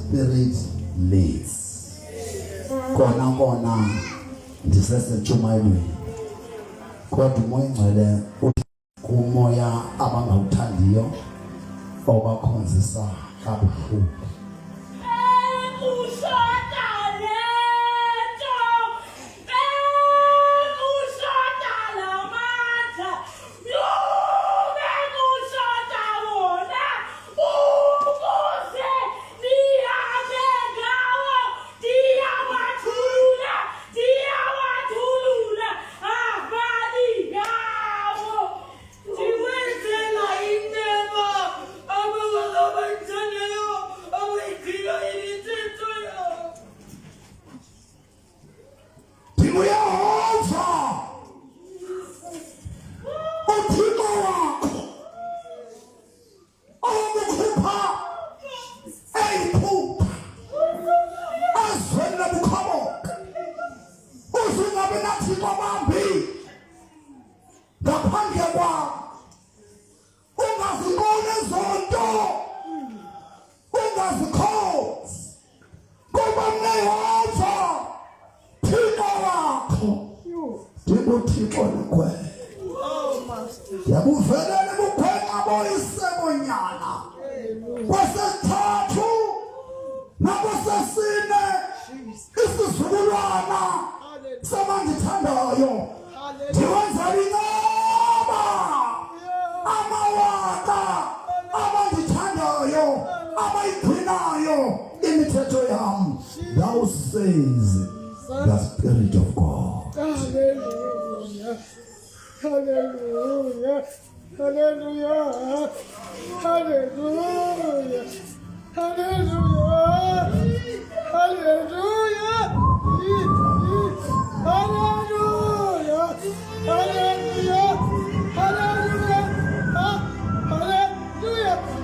Spirit leads. Kona ndisesentshumayelweni kodwa umoya ingcwele kumoya abangawuthandiyo obakhonzisa kabuhlungu. Thou says the Spirit of God. Hallelujah. Hallelujah. Hallelujah. Hallelujah. Hallelujah. Hallelujah. Hallelujah. Hallelujah. Hallelujah. Hallelujah.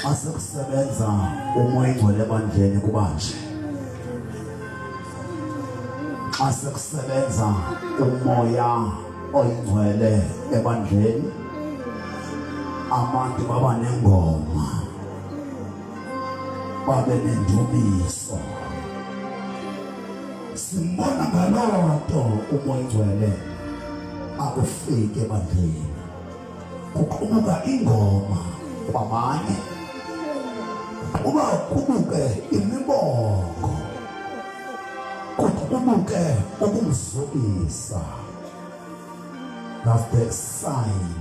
Asekusebenza umoya ingcwele ebandleni kubanje. Asekusebenza umoya oyingcwele ebandleni. Abantu baba nengoma. Babe nendumiso. Simbona ngalonto umoya ingcwele akufike ebandleni. Kuqhamuka ingoma kwamanye. Uba kubuke imibongo kubuke ukumzukisa. That's the sign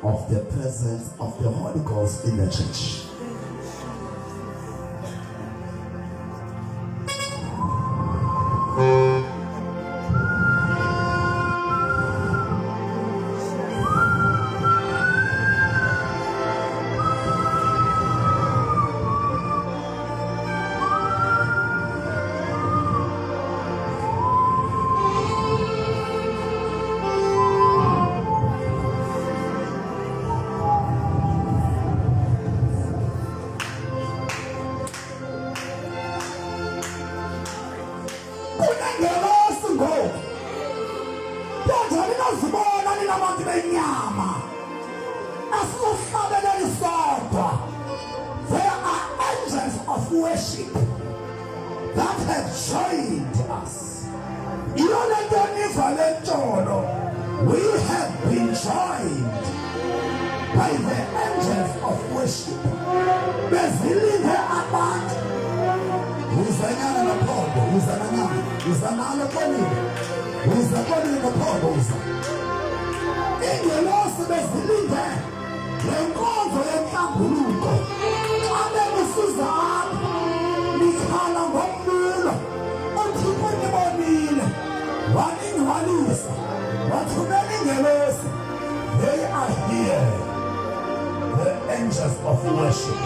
of the presence of the Holy Ghost in the church. igama asilohlabeleli sodwa. There are angels of worship that have joined us. We have been joined by the angels of worship. Bezilinde abantu. Uzanyana naphondo, uzananyana, uzanalo konile. Uzakonile naphondo uza. Ingelosi bezilinde lenkonzo yenhlambuluko. Abe usiza apha. Nikhala ngomlilo. Uthixo nibonile. Waningcwalisa. Wathumela ingelosi. They are here. The angels of worship.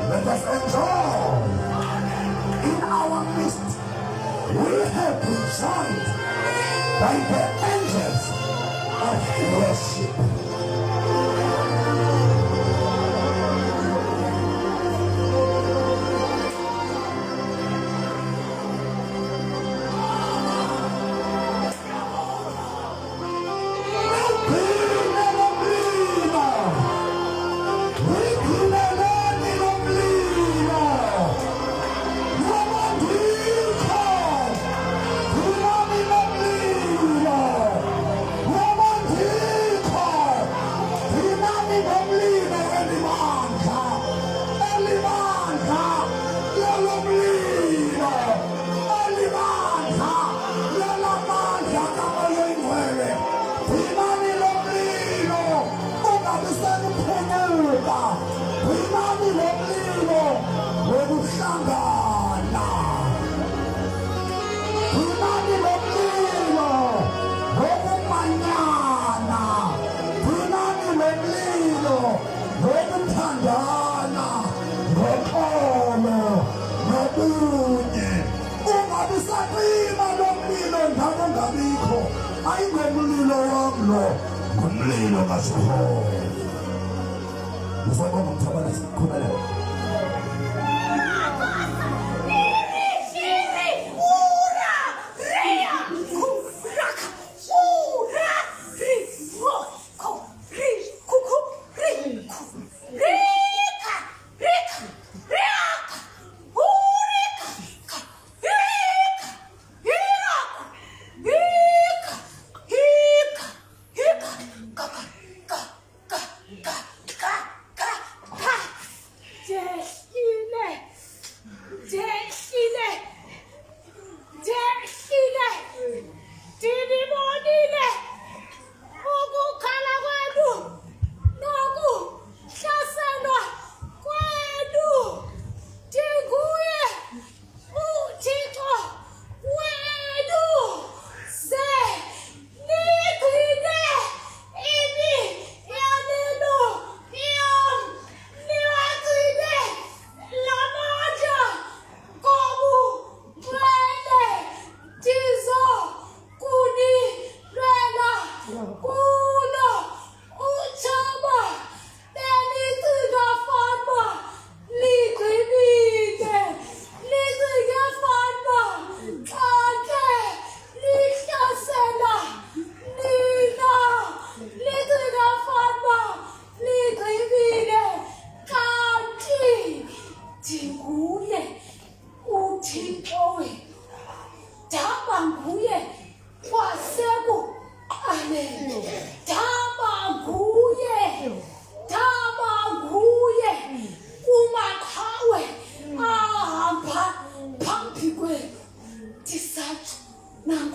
Let us enjoy in our midst. We have been joined by the angels of worship.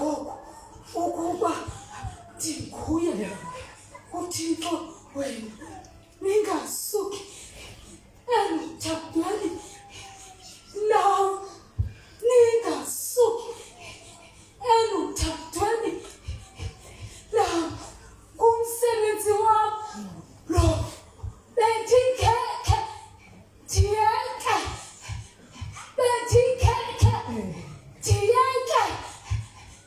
ngoku ukuba ndikuye uThixo wenu ningasuki emthabweni nam ningasuki emthabweni nam kumsebenzi wam lo bendingekhe ndiyeke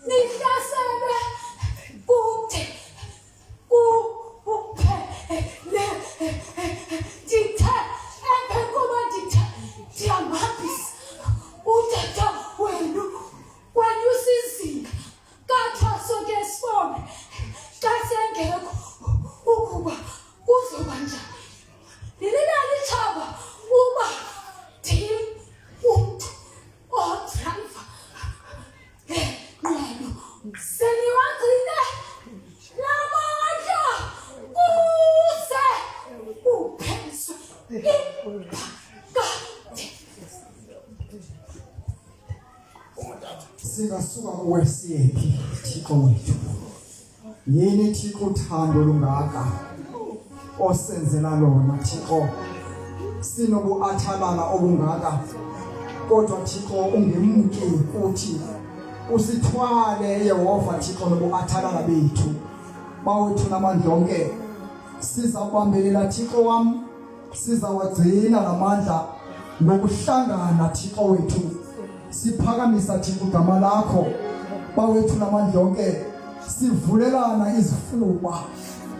nihlaselwe kude kuphele ndithe emva koba ndiyamhambisa utata wenu kwanyusa izinga kathwaso ke sibone xa sengekho ukuba kuzoba njani. Nililalitshaba uba ndim umntu odrayiva le nqwelo seniwagcine namandla kuze upheliswe iphakade. Singasuka kuwe siyephi Thixo wethu? Yini Thixo uthando lungaka osenzela lona Thixo? Sinobuathalala obungaka kodwa Thixo ungemke futhi usithwale Yehova Thixo nobuathalala bethu. Bawethu namandla onke sizabambelela Thixo wam, sizawagcina namandla ngokuhlangana Thixo wethu. Siphakamisa Thixo igama lakho bawethu namandla onke, sivulelana izifuba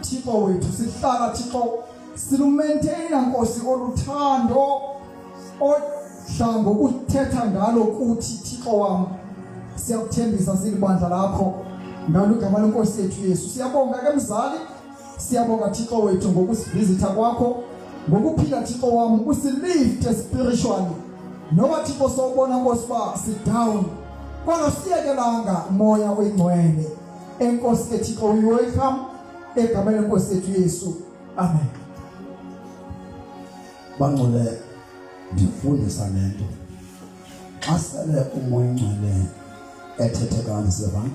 Thixo wethu, sihlala Thixo silumaintaina Nkosi oluthando odla ngokuthetha ngalo kuthi Thixo wam. Siyakuthembisa silibandla lakho ngalo igama lenkosi yethu Yesu. Siyabonga ke mzali, siyabonga Thixo wethu ngokusivizitha kwakho, ngokuphila Thixo wam usilift spiritually. Noba Thixo sawubona Nkosi ba si-down, kodwa siyekelanga moya oyingcwele. Enkosi ke Thixo welcome egameni lenkosi yethu Yesu. Amen. Bangcwele ndifundisa lento. Xa sele umoya oyingcwele ethethe kanti siyabona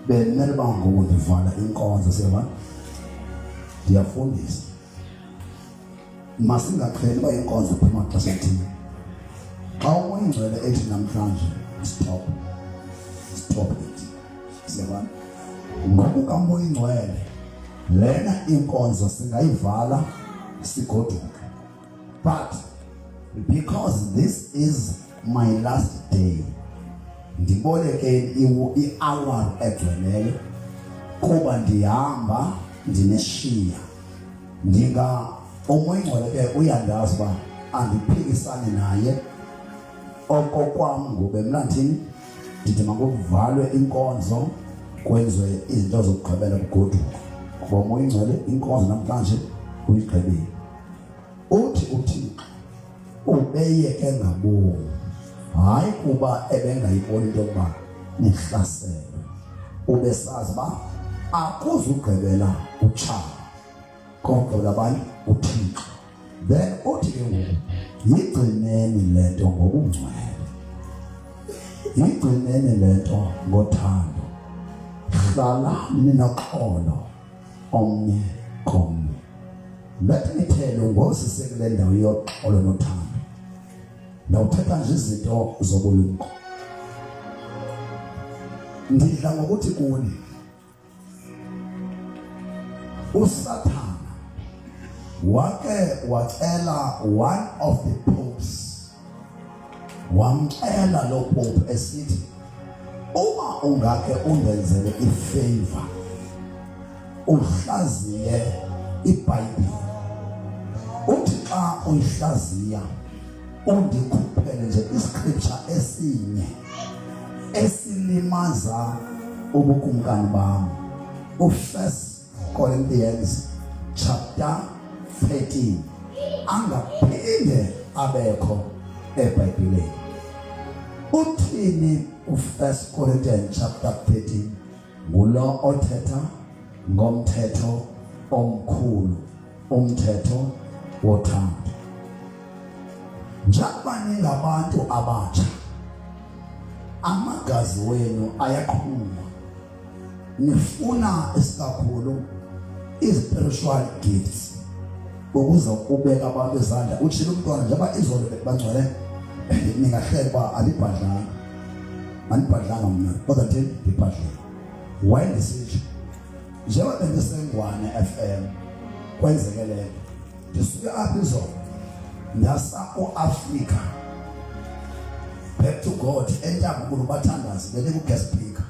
bemele bangoku ndivala inkonzo siyabona. Ndiyafundisa masingaqheli uba inkonzo phuma xa sithini. Xa umoya oyingcwele ethi namhlanje stop it siyabona. Ngokuka umoya oyingcwele lena inkonzo singayivala sigoduke, but because this is my last day ndiboleke i-hour egcweleyo kuba ndihamba ndineshiya umoya oyingcwele ke uyandazi uba andiphikisane naye. Okokwam ngoku emlandini ndithi makuvalwe inkonzo kwenziwe izinto zokugqibela kugoduko kuba umoya oyingcwele inkonzo namhlanje uyigqibile. Uthi uThixo ubeyeke ngabomi, hayi kuba ebengayiboni into yokuba nihlaselwe. Ubesazi uba akuzugqibela utshaba konke abanye uThixo. Then uthi ke ngoku yigcineni lento ngokungcwele, yigcineni lento ngothando, hlalani noxolo omnye komnye. Let me tell you, ngosisekele ndawo yoxolo nothando ndawuthetha nje izinto zobulumko. Ndidla ngokuthi kuni uSathana wake wacela one of the popes, wamcela lo pope esithi uma ungake undenzele ifavor uhlaziye iBhayibheli, uthi xa uyihlaziya undikhuphele nje iscripture esinye esilimaza ubukumkani bami. U-First Corinthians chapter 13 angaphinde abekho eBhayibhelini. Uthini u-First Corinthians chapter 13? Ngulo othetha ngomthetho omkhulu, umthetho wothando. Njengoba ningabantu abatsha amagazi wenu ayaqhuma nifuna isikakhulu spiritual gifts ukuze ubeka abantu izandla utshilo umntwana njengoba izolo bangcwele ningahleli ba anibhadlanga mna kodwa nje ngibhadlile why ndisitsho njengoba bendisengwane FM kwenzeke le ndisuke apha izolo ndasa Africa back to God entabukulu bathandazi bele ku guest speaker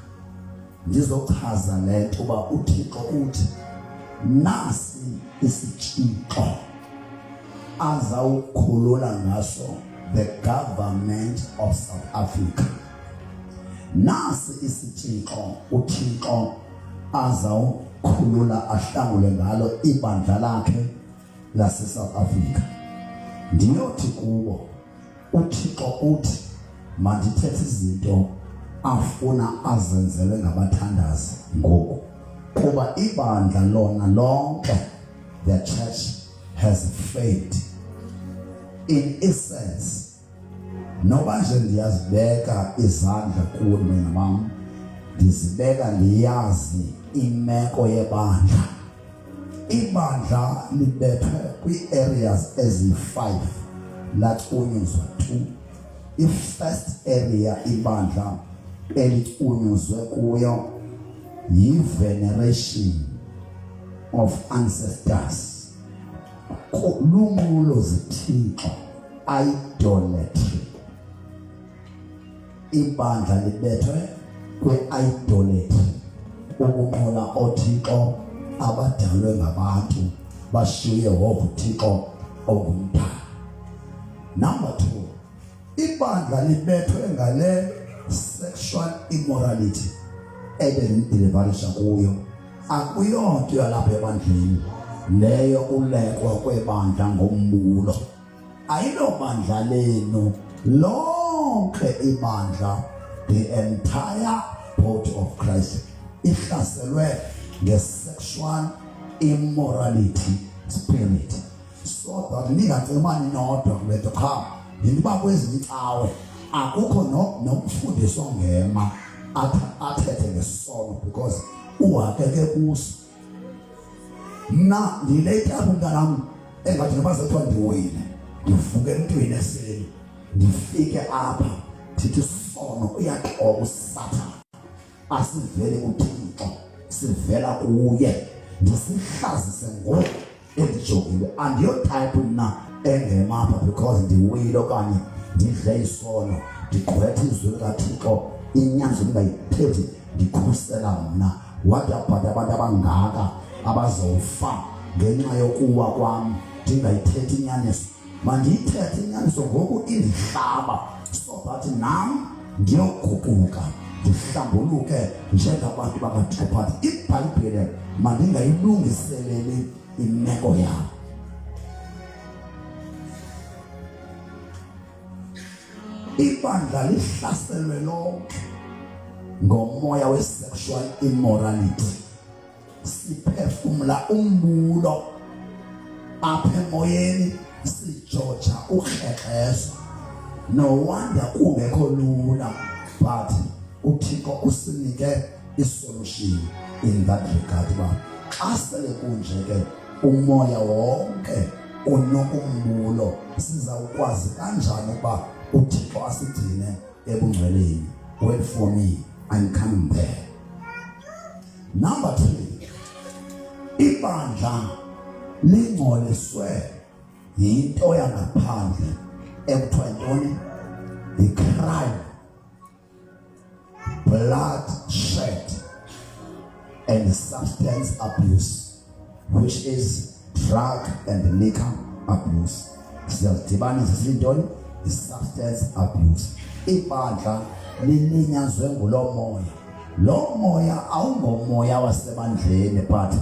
ndizochaza lento ba uThixo uthi nasi isitshixo azawukhulula ngaso the government of South Africa. Nasi isitshixo uThixo azawukhulula ahlangule ngalo ibandla lakhe lase South Africa. Ndiyothi kubo uThixo uthi mandithethe izinto afuna azenzele ngabathandazi ngoku kuba ibandla lona lonke the church has failed in essence. Noba nje ndiyazibeka izandla kuwe mina mama ndizibeka ndiyazi imeko yebandla. Ibandla libethwe kwi-areas ezi-5 lakunyuzwa 2. I-first area ibandla elikunyuzwe kuyo yi-veneration of ancestors. Lunqulo zithixo, idolatry. Ibandla libethwe kwi-idolatry, ukunqola othixo abadalwe ngabantu bashiye wonke uthixo ongumdali. Number 2, ibandla libethwe ngale sexual immorality ebelideliverisha kuyo. Akuyonto yalapha ebandleni leyo ulekwa kwebandla ngombulo. Ayilo bandla lenu lonke ibandla, the entire body of Christ ihlaselwe nge-sexual immorality spirit. So that ningancemani nodwa kuletho cha yindiba kwezinye icawe akukho nokufundiswa ngema athethe ngesono because uhakeke kuso. Mna ndileta apho mntanami engathi noba zethiwa ndiwile ndivuke emntwini eseli ndifike apha thithi isono uyaxoka uSathane asivele kuThixo sivela kuye ndisihlazise ngoku endijongile. Andiyotype mna engemapha because ndiwile okanye ndidle isono ndigqwetha izwi likaThixo inyanzo ndingayithethi ndikhusela mna. Wadabhada abantu abangaka abazawufa ngenxa yokuwa kwam ndingayithethi inyaniso. Mandiyithethe inyaniso ngoku indihlaba so that nam ndiyoguquka ndihlambuluke njengabantu bakaThixo. iBhayibhile mandingayilungiseleli imeko yabo. Ibandla lihlaselwe lonke ngomoya we-sexual immorality. Siphefumula umbulo apha emoyeni sijoja ukrexezo. No wonder kungekho lula, but uThixo usinike isolution in that regard. Ba asele kunje ke umoya wonke onokumbulo sizawukwazi kanjani ukuba uThixo asigcine ebungcweleni. Wait for me, I'm coming there. Number 3, ibandla lingcoliswe yinto yangaphandle ekuthiwa yintoni? I-crime, bloodshed and substance abuse, which is drug and liquor abuse. Siyazidibanisa siyintoni? I-substance abuse. Ibandla lilinyazwe ngulo moya. Lo moya awungomoya wasebandleni, but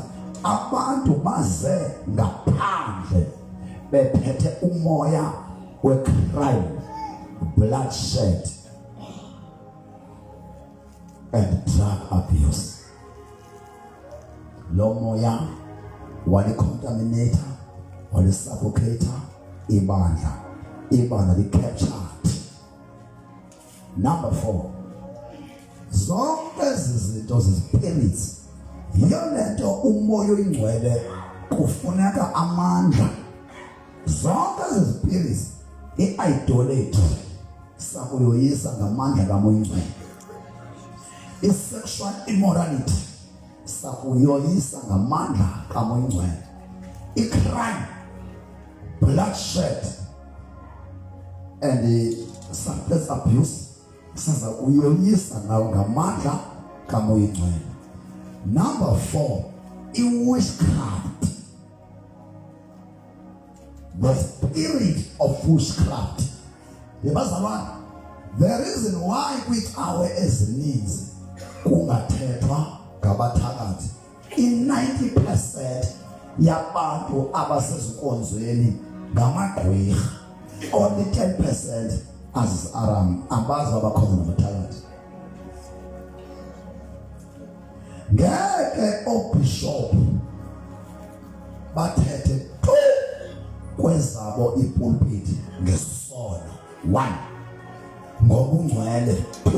abantu baze ngaphandle bephethe umoya we-crime, bloodshed and drug abuse. Lo moya wali-contaminator, wali-suffocator ibandla. Ibandla li-captured. Number 4, zonke izinto zespirits yiyo lento umoya oyingcwele kufuneka amandla. Zonke izespirits iidolatry sakuyoyisa ngamandla kamoya oyingcwele. Isexual immorality sakuyoyisa ngamandla kamoya oyingcwele. Icrime, bloodshed and the substance abuse saza uyoyisa nawo ngamandla kamoya oyingcwele. Number 4, witchcraft. The spirit of witchcraft. The reason why kwixawe ezininzi kungathethwa ngabathakathi, i-90% yabantu abasezinkonzweni ngamagqwirha, only 10% azisaram abazi abakhona ngabathakathi. Ngeke obishop bathethe kwezabo ipulpit ngesono. 1, ngobungcwele. 2,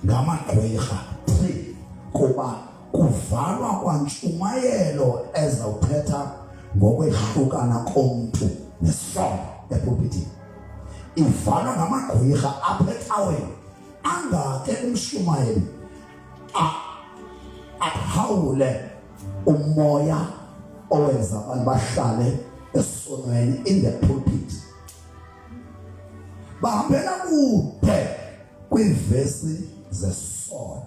ngamagqwirha. 3, kuba kuvalwa kwantshumayelo ezawuthetha ngokwehlukana komntu nesono epulpitini. Ivalwa ngamagqwirha apha ecaweni, angake umshumayeli aphawule umoya owenza abantu bahlale esonweni in the pulpit. Bahambela kude kwivesi zesono,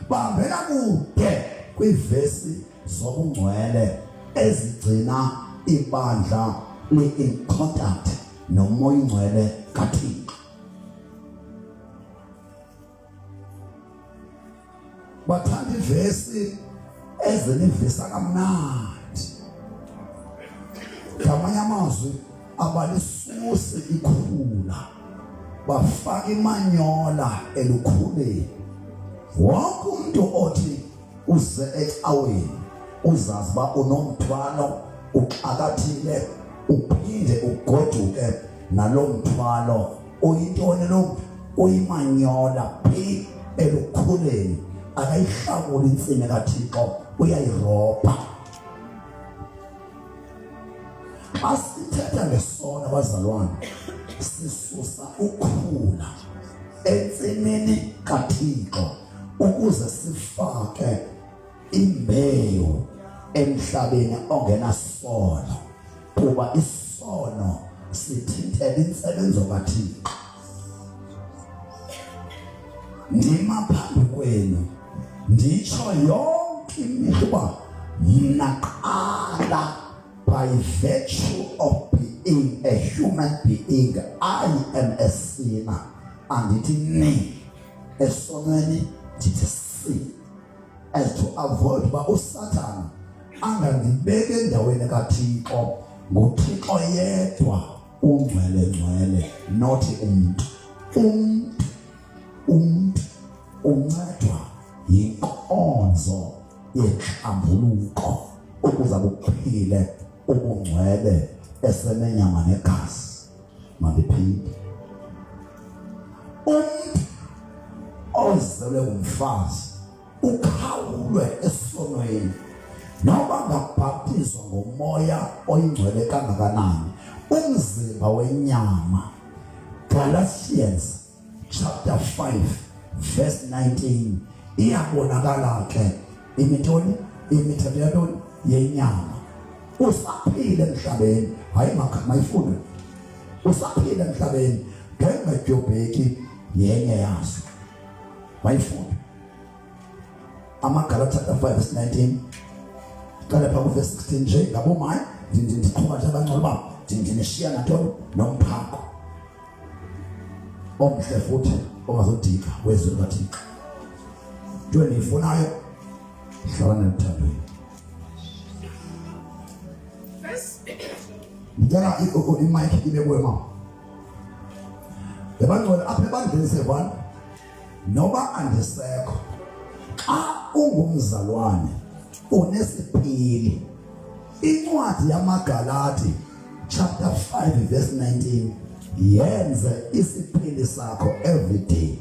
bahambela kude kwivesi zobungcwele ezigcina ibandla li-in contact nomoya oyingcwele kaThixo. Bathanda ivesi ezinivisa kamnandi. Ngamanye amazwi abalisusi ikhula, bafaka imanyola elukhuleni. Wonke umuntu othi uze ecaweni uzazi ba unomthwalo, uxakathile, uphinde ugoduke nalo mthwalo. Uyintoni lo? Uyimanyola phi elukhuleni. Akayihlawula insini kaThixo, uyayirobha. Asithetha ngesono abazalwane, sisusa ukhula entsimini kaThixo ukuze sifake imbewu emhlabeni ongenasono, kuba isono sithintela insebenzo kaThixo. Ndima phambi kwenu nditsho yonke imihla mnaqala by virtue of being a human being. I am a sinner. Andithi ni esonweni ndithi si, as to avoid uba uSathane angandibeke endaweni kaThixo. NguThixo yedwa ungcwele, not umuntu. Umuntu uncedwa yinkonzo yenhlambuluko ukuze buphile ubungcwele esenenyama negazi. Mandiphinde. Umuntu ozelwe ngumfazi ukhawulwe esonweni noba ngabhaptizwa ngomoya oyingcwele kangakanani, umzimba wenyama. Galatians chapter 5 verse 19 iyabonakala ke imithetho yantoni yenyama. Usaphile emhlabeni, hayi mayifunde. Usaphile emhlabeni ngengadyobheki yenye yazo. Mayifunde amaGalatia chapter 5 verse 19. Qala pha ku verse 16 nje ngabomaye ndiqhuma nje abangcwele babo ndinishiya nantoni nomphako omhle futhi ongazodika wezwe likaThixo. Into endiyifunayo hlala nemthandweni. Ngicela imic ibekwe mama. Ebangcwele apha ebandleni sevana noba andisekho, xa ungumzalwane unesipili. Incwadi yamaGalati chapter 5 verse 19 yenze isipili sakho every day.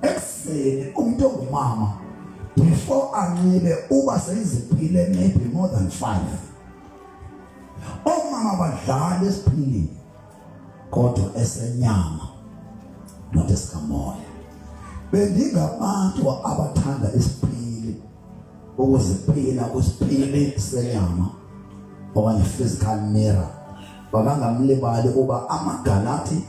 ekseni umuntu ongumama before anxibe uba seyiziphile maybe more than 5. Omama badlala esiphilini kodwa esenyama not esikamoya. Bendingabantu abathanda isiphili ukuziphila kwisiphili senyama okanye physical mirror. Bakangamlibali uba amaGalati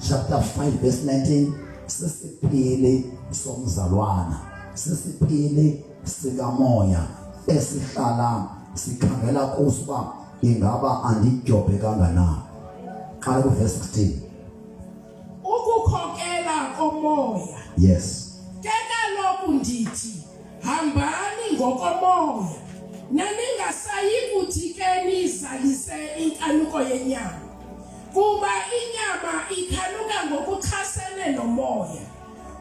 chapter 5 verse 19 sisiphili somzalwana, sisiphili sikamoya esihlala sikhangela kusuka ingaba andijobhe kanganani. Qala ku verse 16. Ukukhokela komoya. Yes. Ke kaloku ndithi hambani ngokomoya naningasayi kuthi ke nizalise inkanuko yenyama kuba inyama ikhanuka ngokuchasene nomoya,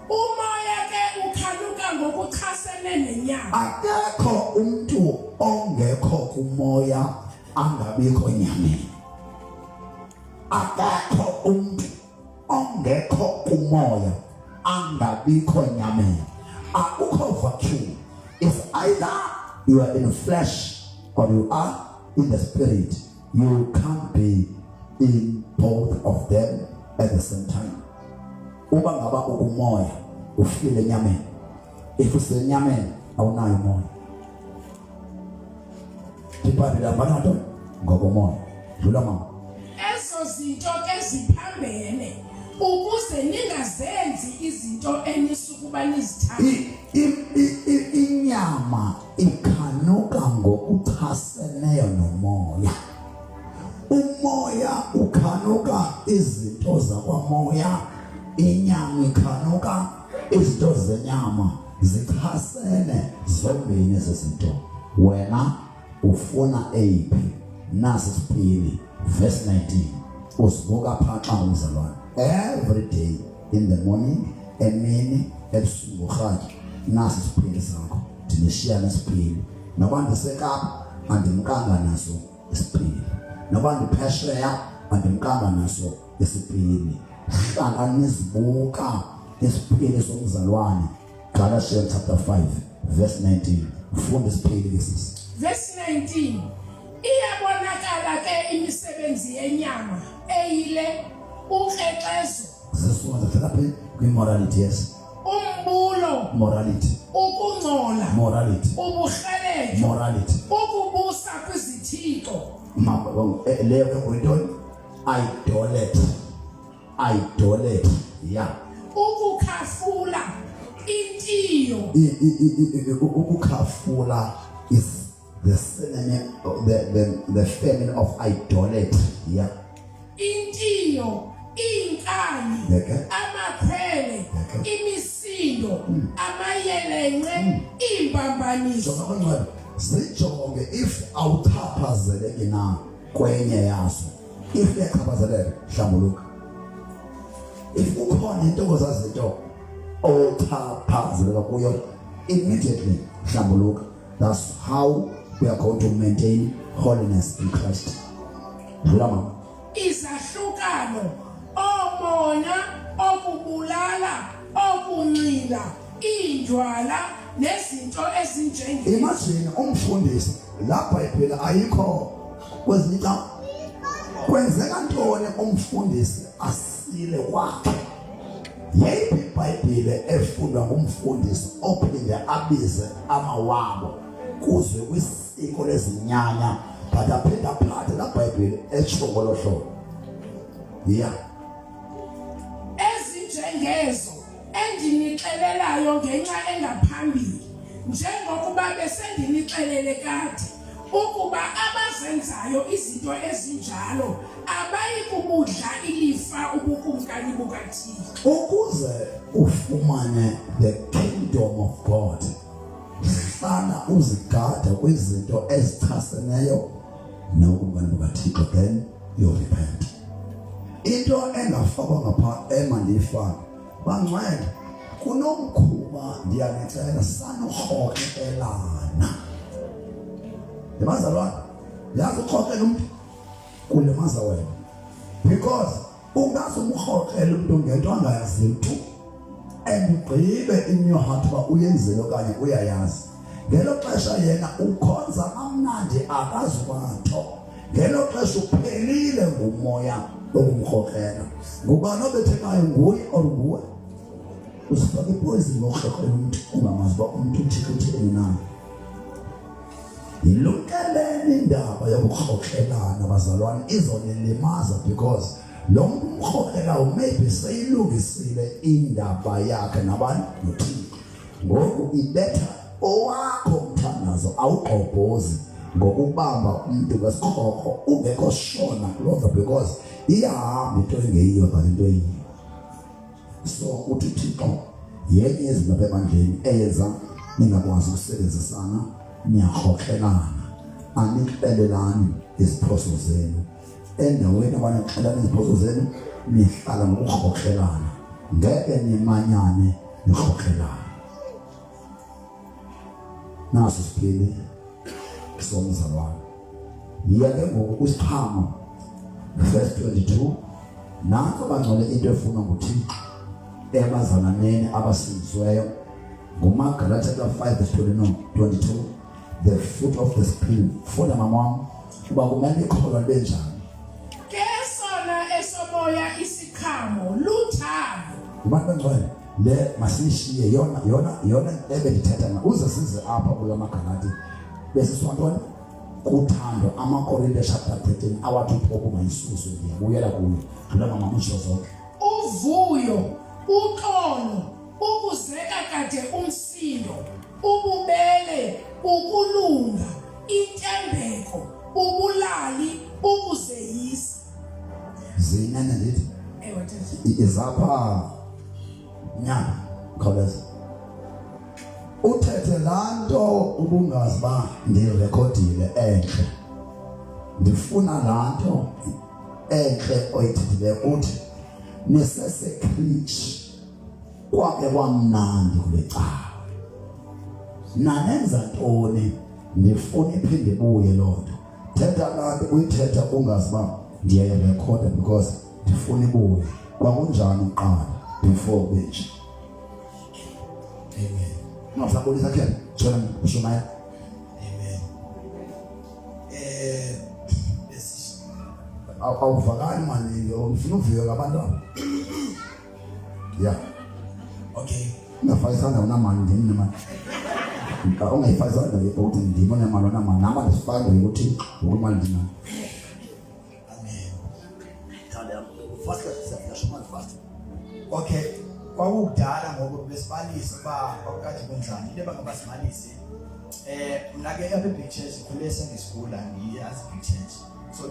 umoya ke ukhanuka ngokuchasene nenyama. Akekho umuntu ongekho kumoya angabikho enyameni. Akekho umuntu ongekho kumoya angabikho enyameni. Akukho vacuum. It's either you are in the flesh or you are in the spirit. You can't be in both of them at the same time. Uba ngaba ukumoya ufile enyameni. If usenyameni awunayo umoya. Ibhayibheli abantu ngokomoya. Dlula mama. Ezo zinto ke ziphambene ukuze ningazenzi izinto enisukuba nizithanda. Inyama ikhanuka ngokuchaseneyo nomoya. Umoya ukhanuka izinto zakwamoya, inyama ikhanuka izinto zenyama. Zichasene zombini zezinto. Wena ufuna eyiphi? Nasi isiphili verse 19. Usibuka phaxa umzalwane. Every day in the morning, emini, ebusuku rhatya. Nasi isiphili sakho. Dinishiyana isiphili. Noba ndiseKapa andimkanga naso isiphili. Noba ndiphesheya andimkanga naso isiphili. Hlala nizibuka isiphili somzalwane. Galatians chapter 5 verse 19. Funda isiphili lesisi. Verse 19. Iyabonakala ke imisebenzi yenyama eyile ukrexezo. Sisonza therapy kwimorality. Yes. Umbulo. Morality. Ukungcola. Morality. Ubuhlelejo. Morality. Ukubusa kwizithixo. Leyo kwintoni? Idolatry. Yeah. Ukukhafula intiyo. Ukukhafula is the synonym of the feminine of idolatry. Yeah. Intiyo, inkani, amakhwele, imisindo, amayelenqe, imbambaniso. Zijonge if awuchaphazeleki na kwenye yazo. If uyachaphazeleka hlambuluka. If ukhona into ozazinto ochaphazeleka kuyo, immediately hlambuluka. That's how we are going to maintain holiness in Christ. Dlama. Izahlukano, omona, okubulala, okunxila, indwala nezinto ezinjenge. Imagine umfundisi lapha ephela ayikho kwezinika kwenzeka ntoni umfundisi asile kwakhe. Yeyiphi iBhayibheli efundwa ngumfundisi ophinde abize amawabo kuzwe kwisiko lezinyanya but aphinda aphathe la Bhayibheli etsho ngolo hlobo. Yeah. Ezinjengezo endinixelelayo ngenxa engaphambili njengokuba besendinixelele kade ukuba abazenzayo izinto ezinjalo abayi kubudla ilifa ubukumkani bukaThixo. Ukuze ufumane the kingdom of God, hlala uzigada kwizinto ezichaseneyo nobukumkani bukaThixo, then you repent. Into engafakwa ngapha emandiyifaka bangcwele kunomkhuba ndiyanicela sanorhokelana. Yabazalwane yazi ukhokela umuntu kulemaza wena because ungaze umkhokele umuntu ngento angayazi tu and ugqibe in your heart uba uyenzile okanye uyayazi. Ngelo xesha yena ukhonza kamnandi akazukwanto. Ngelo xesha uphelile ngumoya okumkhokhela. Ngubani obethekayo nguye or nguwe? Usifake poison ngokhokhela umuntu ungamazi uba umuntu uthini na. Yilukeleni indaba yokukhokhelana bazalwane izonilimaza because lo muntu umkhokhela maybe seyilungisile indaba yakhe nabantu noThixo. Ngoku ibetha owakho mthandazo awuqobhozi ngokubamba umuntu wesikhokho ungekho shona kuloo because iyahamba into engeyiyo kanti into eyiyo. So uthi uThixo yenye yezinto apha emandleni eyenza ningakwazi ukusebenzisana niyakhokhelana anixelelani iziphoso zenu endaweni abanixelana iziphoso zenu nihlala ngokukhokhelana ngeke nimanyane nikhokhelana. Naso siphile somzalwane yeke ngoku kusiphamo verse 22 nanko bangcwele into efunwa nguThixo ebazalwaneni abasinzweyo nguMagalati 5 verse 22 the fruit of the spirit funda mama uba kumele ikholwa benjani ke sona esomoya isikhamo luthando. Abantu bangcwele le masishiye yona ebedithetha na uze size apha kula Magalati bese siwantoni kuthando amaKorinte chapter 13 awathi uphoko mayisusu ndiyabuyela kuyo kula mama musho zonke Uvuyo, uxolo, ukuzeka kade umsindo, ububele, ukulunga, intembeko, ubulali, ukuzeyisa. zinene ndithi izapha nyana khawuleza uthethe lanto ubungazi ba ndirekhodile enhle ndifuna lanto enhle oyithethile uthi nesesecreech kwake kwamnandi kule cawa nanenza ntoni ndifuna iphinde ibuye lonto thetha lanto uyithetha ungazi ba ndiyayirekhoda because ndifuna ibuye kwakunjani uqala before benje. Amen. Ngisabulisa ke tshona ushumaya. Amen. Awuvakali manje ufuna uviyo ngabantu. Yeah. Okay. Ngafayisana unamali ndini manje. Ungayifayisana ngebhodi ndibona mali unamali naba ndisifanda ukuthi ukumali ndina. Amen. Tanda fast fast. Okay, kwakudala ngoku besibalisa ba kwakade konjani into bangabasibalisi mina ke apha eBig Church khule sengisikula ngiyazi Big Church so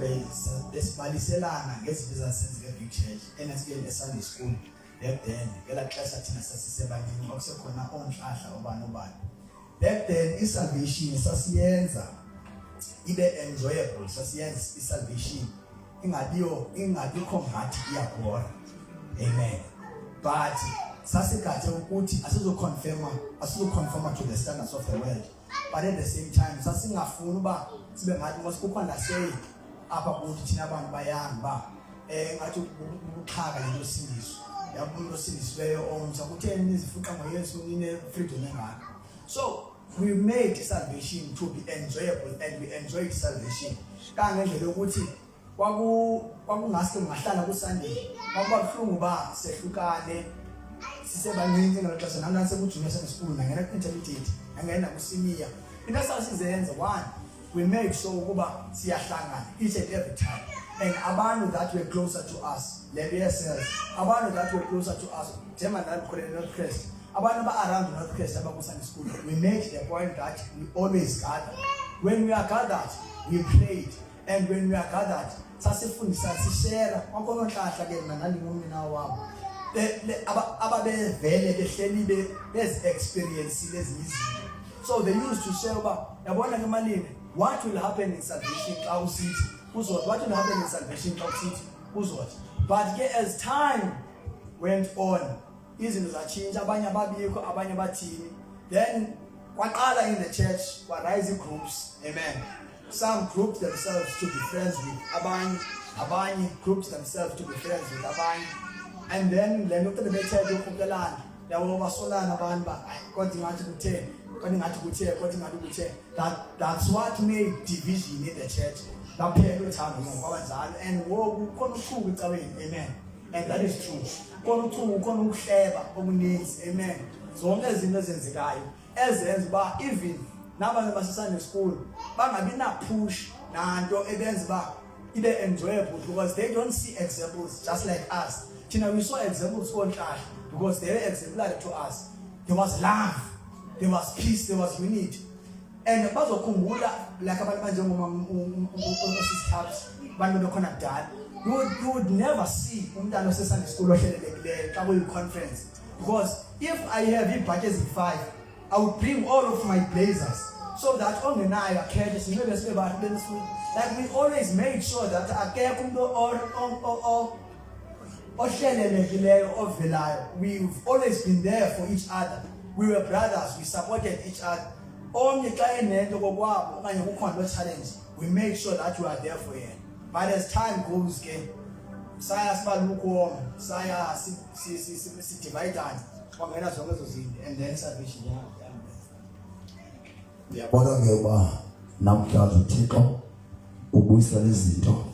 besibaliselana ngezinto ezasenzeka eBig Church enasike eSunday school back then ngela xesha thina sasisebanini okusekhona onhlahla obani back then isalvation sasiyenza ibe enjoyable sasiyenza isalvation ingabikho ngathi iyabhora. Amen. But sasikade ukuthi asizoconform to the standards of the world, but at the same time sasingafuni uba sibe ngathi ngosikukho say apha kuthi thina abantu bayanga ba ngathi ukuxhaka lento sindiso yabulo sindisiweyo omsa kutheni nizifuqa ngoYesu nine freedom engaka. So we made salvation to be enjoyable and we enjoyed salvation kangendlela ukuthi kwakungaske ngahlala kuSunday kwakubuhlungu ba sehlukane sisebancinci ngaloxesha nami nasebujunior school ngena ku-intermediate ngena ku-senior into sasizenza one we made sure ukuba siyahlangana each and every time and abantu that were closer to us lebesels abantu that were closer to us njema nalukholele North Crest abantu ba-around North Crest abaku-Sunday school we made the point that we always gather. When we are gathered we prayed, and when we are gathered sasifundisa sishare kwakhona onhlahla ke mina nalingumina wabo ababevele behleli bezi experience lezi izinto. So they used to share about yabona ngemalini what will happen in salvation xa usithi uzot, what will happen in salvation xa usithi uzot. But ke as time went on izinto zachinja abanye ababikho abanye bathini then kwaqala in the church kwarise groups. Amen. Some grouped themselves to be friends with abanye grouped themselves to be friends with abanye, and then le nto lebethethe ukhokelana yabo basolana abantu ba kodwa ngathi kuthe kodwa ngathi kuthe that's what made division in the church laphela uthando ngokwabazali and woku khona uchuku ecabeni amen and that is true khona uchuku khona ukuhleba okuninzi amen zonke izinto ezenzekayo ezenza ba even nabanye basesane school bangabi na push nanto ebenza ba ibe enjoyable because they don't see examples just like us. We saw examples on church because they were exemplary to us. There was love, there was peace, there was unity. And bazokhumbula like abantu manje ngomamsisithathi bantu bekhona kudala you would never see umntana osesane school ohlelelekileyo xa kuyi conference because if I have budgets in 5 I would bring all of my blazers so that ongenayo akhethe sinebe sibe bantu benisuku like we always made sure that akekho umuntu ohlelelekileyo ovelayo. We've always been there for each other. We were brothers, we supported each other. Omnye xa enento kokwabo okanye kukhona challenge we made sure that we are there for him. But as time goes ke saya sibaluko saya si divide kwangena zonke ezo zinto and then salvation Yabona ke ba namhlanje uThixo ubuyisa izinto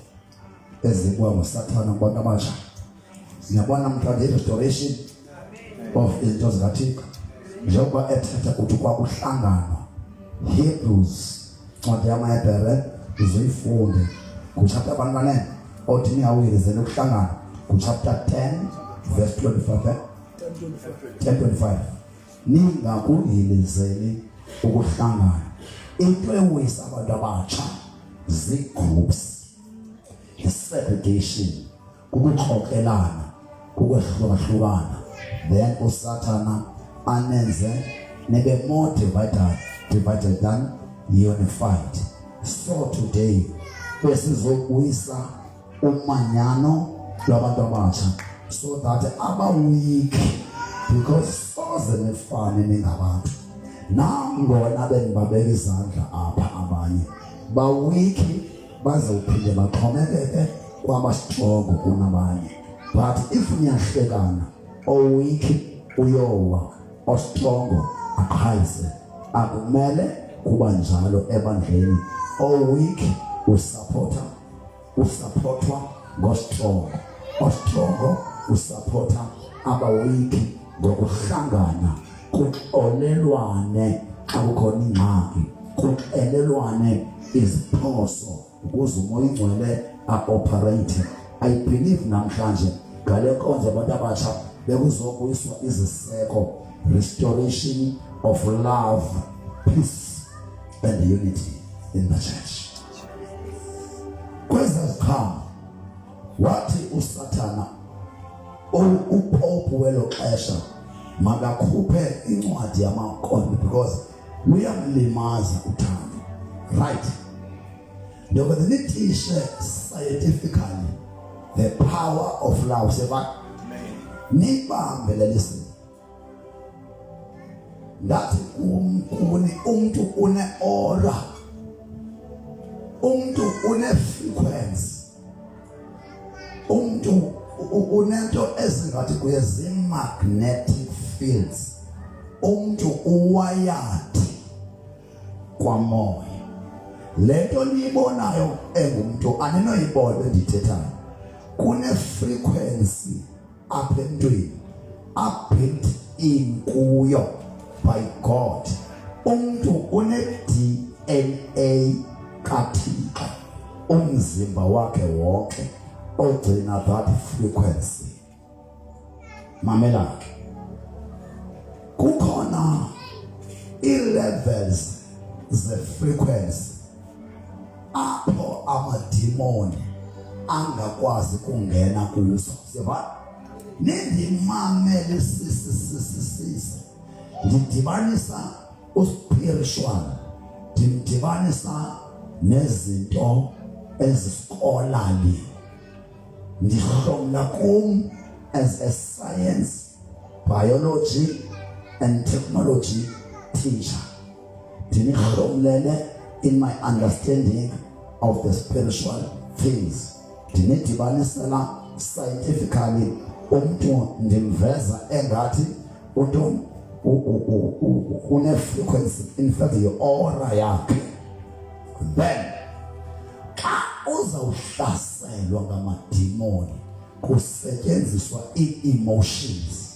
ezikuwa ngoSathana kubantu abasha. Siyabona namhlanje restoration of izinto zikaThixo. Njengoba ethetha ukuthi kwakuhlangana Hebrews ncwadi yamaHebhere uzoyifunde kuchapter abancane othi niyawuyizela ukuhlangana kuchapter 10 verse 25 10:25 ningakuhilizeli ukuhlangana into ewisa abantu abatsha zi-groups segregation ukuxokelana ukuhlukahlukana then uSathana anenze nebe more divided than unified. So today besizobuyisa umanyano lwabantu abatsha so that aba weak because soze nefane ningabantu nangona benibabeka izandla apha abanye ba weak baze uphinde baxhomekeke kwaba strong kunabanye. But if niyahlekana o weak uyowa o strong aqhayise akumele kuba njalo ebandleni. O weak usupportwa go strong o strong usupporta aba weak ngokuhlangana kuxolelwane xa kukhona ingxaki kuxelelwane iziphoso ukuze umoya ingcwele operate. I believe namhlanje ngale nkonzo abantu abatsha bekuzobuyiswa iziseko restoration of love, peace and unity in the church. Kweza zikhama wathi uSathana uPope welo xesha makakhuphe incwadi yamaKonde because luyamlimaza uthando, right? Njengoba nitishe scientifically the power of love seba nibambe lelisi ngathi umuntu une aura, umuntu une frequency, umuntu unento ezingathi kuyezi magnetic fields, umuntu uwired kwamoya. Lento niyibonayo engumuntu aninoyibona endithethayo kune frequency apha emntwini built in kuyo by God. Umuntu une DNA kaThixo umzimba wakhe wonke ogcina that frequency. Mamela kukhona i-levels ze frequency apho amadimoni angakwazi kungena kuzo. Seba nindimamele sisi ndidibanisa uspiritual ndidibanisa nezinto ezisikolali ndihlomla kum as a science, biology and technology teacher. Ndinihlomlele in my understanding of the spiritual things. Ndinidibanisela scientifically umuntu ndimveza engathi une frequency in fact your aura yakhe. Then xa uzawuhlaselwa ngamadimoni kusetyenziswa ii-emotions.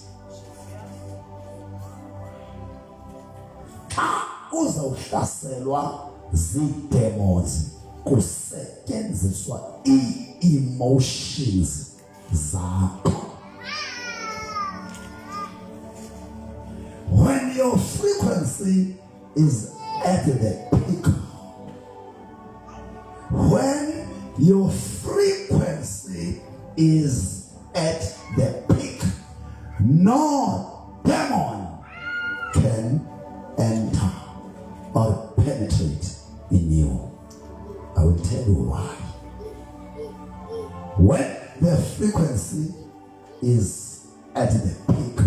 Xa uzawuhlaselwa zii-demons kusetyenziswa ii-emotions zakho. When your frequency is at the peak, when your frequency is at the peak, no demon can enter or penetrate in you. I will tell you why. When the frequency is at the peak,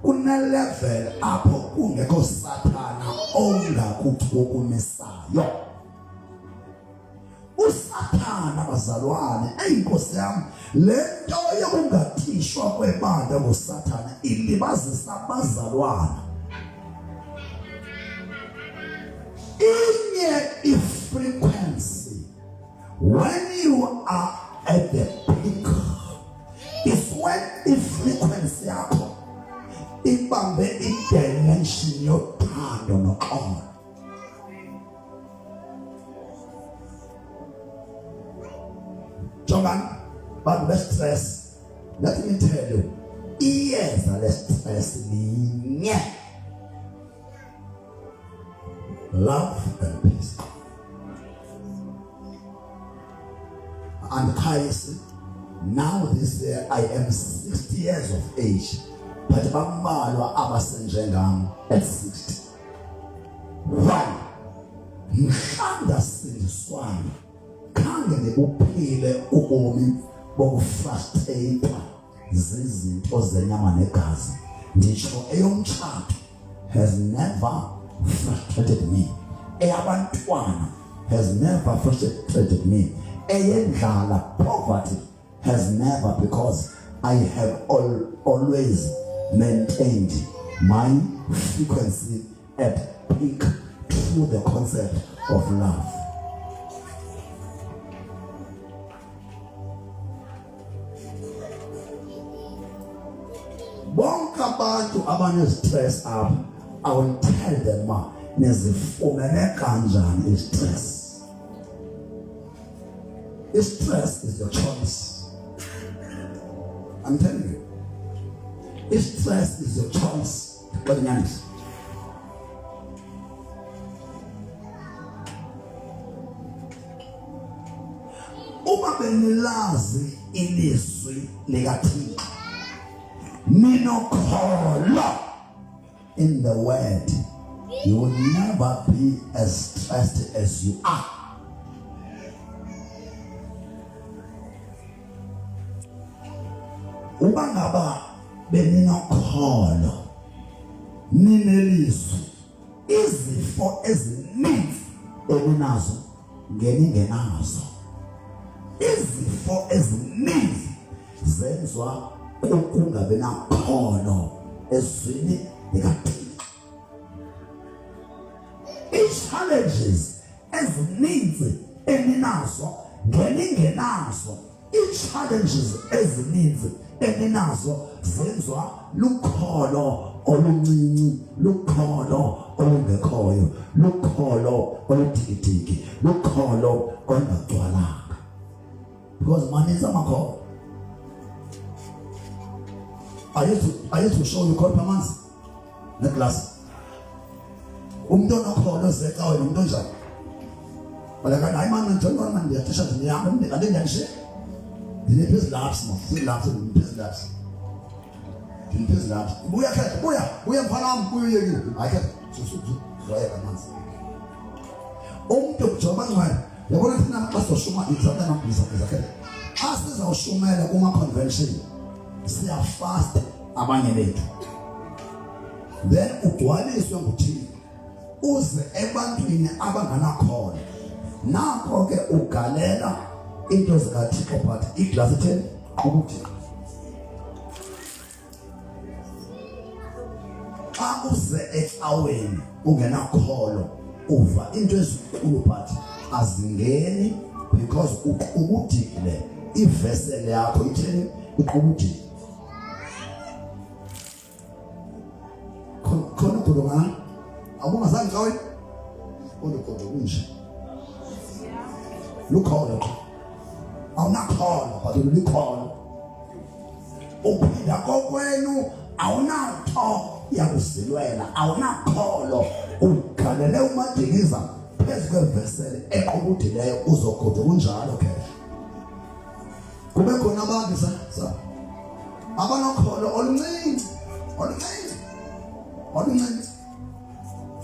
kuna level apho kungekho sathana ongakuchukumisayo. Usathana bazalwane, eyinkosi yami, lento yokungathishwa kwebandla ngosathana ilibazisa abazalwana. Inye i-frequency when you are at the peak is when i-frequency yakho ibambe i-dimension yothando noxolo. Jongan, bantu be-stress, let me tell you, iyeza le-stress linye. Love and peace. And Kaisi, now this year I am 60 years of age, but bambalwa abasenjengam at 60. Why? Mhlanda sindiswana khange ngibuphile ubomi bokufrustrate zizinto zenyama negazi. Ndisho eyomtshato has never frustrated me. Eyabantwana has never frustrated me. Eyendlala, poverty has never, because I have always maintained my frequency at peak through the concept of love. Bonke abantu abane-stress up, I will tell them nezifumene kanjani i-stress. Stress is your choice. I'm telling you. Stress is your choice. But uma benilazi ilizwi likaThixo ninokholo in the word, you will never be as stressed as you are. Uba ngaba beninokholo ninelizwi, izifo ezininzi eninazo ngeningenazo. Izifo ezininzi zenzwa kukungabi nakholo ezwini likaThixo. I-challenges ezininzi eninazo ngeningenazo. I-challenges ezininzi eninazo zenzwa lukholo oluncinci, lukholo olungekhoyo, lukholo oluthikithiki, lukholo olungagcwalanga. Because maninzi amakholo. I used to show you kholo phamanzi neglasi. Umuntu onokholo zeka wena umuntu onjani? Wala kana hayi manje ngithola manje ndiyathisha nje yami ande ngiyanishe. Ndinephes labs mo, silabs ndinephes labs. Ndinephes labs. Buya khetha, buya mfana buya yeke. Ayikho susuzu zoya kamanzi. Umuntu ujoba ngwane. Yabona thina xa soshuma izatha namphisa zakhe. Xa sizawushumela kuma convention siya fast abanye bethu. Then ugcwaliswe nguThixo. Uze ebantwini abanganakhona. Nakho ke ugalela into zikaThixo but iglasi theni ukuthi xa uze ecaweni ungenakholo uva into ezinkulu but azingeni because ukudile ivessel yakho itheni ukudile khona kulunga awungazange caweni kodwa kunje lukholo awunakholo but ulikholo uphinda kokwenu awunatho yakuzilwela awunakholo ugalele uMadikiza phezu kwevessel equbudileyo uzogoda kunjalo ke kube khona abantu sa abanokholo oluncinci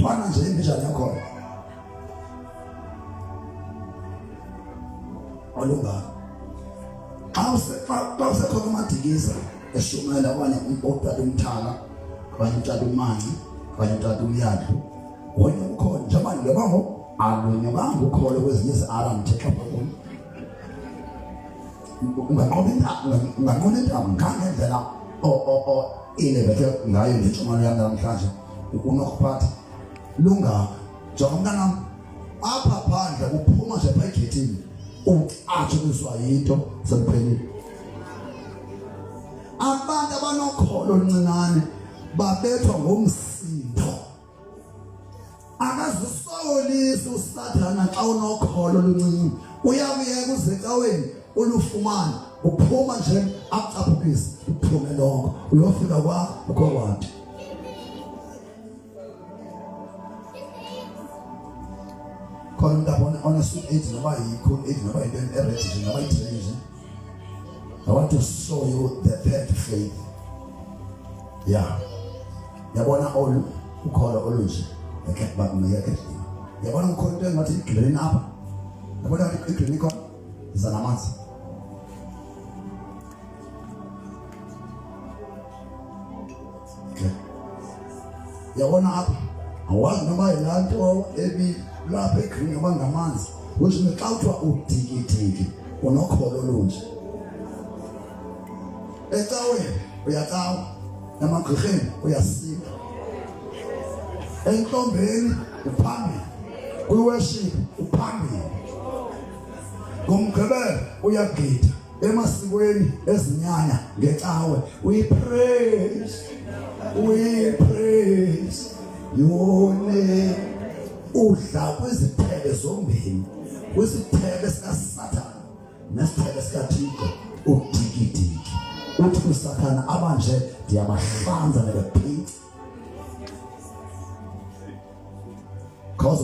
fana nje imbijana yakho olunga xa usekhona uMadikiza eshumela abanye umpotata umthala abanye umtata umanci abanye umtata umyadlu wena ukhona njengoba ngebongo alonyokanga ukholo kwezinye izi-alarm thexha phakuni unganqoba intaba ngangendlela ilebethe ngayo ngentshumayelo yami namhlanje unokuphatha lungaka njengoba mntanam apha phandle uphuma nje pha egethini ucatshuliswa yinto sekuphelile abantu abanokholo oluncinane babethwa ngomsindo akazisokolisi usathana xa unokholo oluncinci uyakuyeka uzecaweni ulufumana uphuma nje akucaphukise uphume lonke uyofika kwabantu khona umuntu on a suit age noba yikho age noba into eredi noba itrain. I want to show you the third faith. Yeah. Yabona all ukholo olunje ekhe bakumiyeke. Yabona ukholo into engathi igreen apha. Yabona igreen ikho zanamanzi. Okay. Yabona apha awazi noma ilanto ebi lapha egreen ngoba ngamanzi. Which means xa uthiwa udikidiki unokholo olunje. Ecaweni uyacawa namagqirheni uyasika entombeni uphambili kwiworship uphambili ngomgqibelo uyagida emasikweni ezinyanya ngecawe we praise your name udla kwizithebe zombini kwisithebe sikaSathane nesithebe sikaThixo udikidiki uthi kuSathane abanje ndiyabahlanza nebephica cause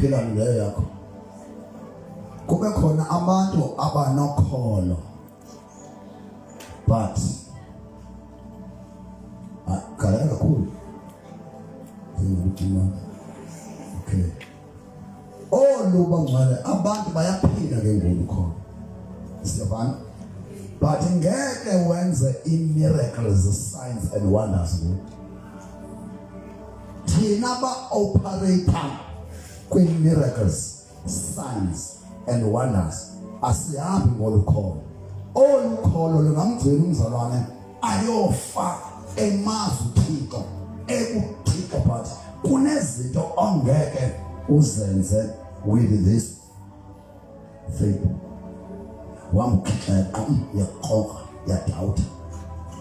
phila leyo yakho kube khona abantu abanokholo but kala kakhulu okay oluba ngcwele abantu bayaphila ke ngokho siyabana but ngeke wenze miracles, signs and wonders. Thina ba-operator kwi-miracles, signs and wonders asihambi ngolukholo. Olukholo lungamgcina umzalwane ayofa emazi uThixo ekuThixo but kunezinto ongeke uzenze with this faith.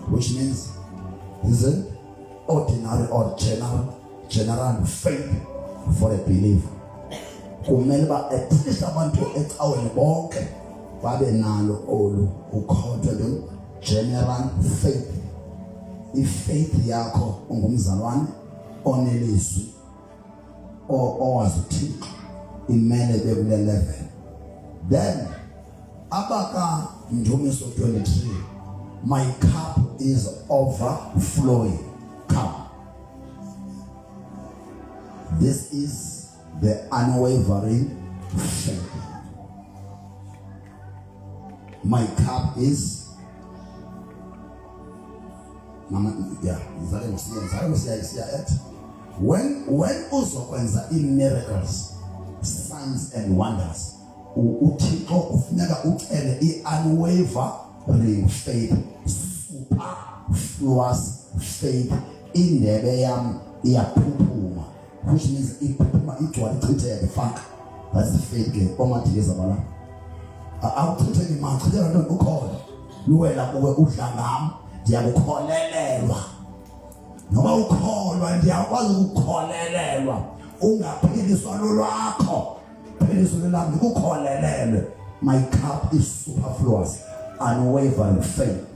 Which means this is ordinary or general faith for a believer. Kumele ba at least abantu ecaweni bonke babe nalo olu ukhohlwe general faith. Faith yakho ungumzalwane onelizwi owazi uThixo imele bekule level. Then Abaka Ndumiso 23, my cup is overflowing. Come. This is the unwavering faith. My cup is when uzokwenza miracles, signs and wonders, uThixo ufuneka ucele unwavering faith, superfluous faith indebe yami iyaphuphuma, which means iphuphuma igcwala ichitheke fuck. That's the faith ke omadikeza bala. Awuchitheke manje chitheka nto ukhona. Luwela kuwe udla ngami ndiyakukholelelwa. Noma ukholwa ndiyakwazi ukukholelelwa. Ungaphiliswa lolwakho. Philiswa lami ukukholelelwe. My cup is superfluous, unwavering faith.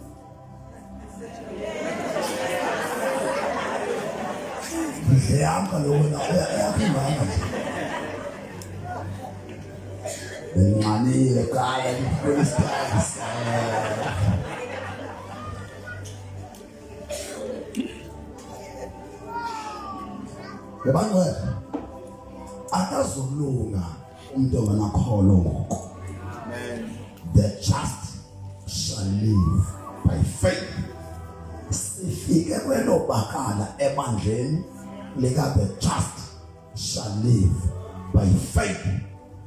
Ndiyamka lo wena uyaphindana nje. Benqanile kaya iPhilistines. Yabangwe akazolunga umuntu ongakholo ngoku. The just shall live by faith. Sifike kwelo bakala ebandleni lika the just shall live by faith.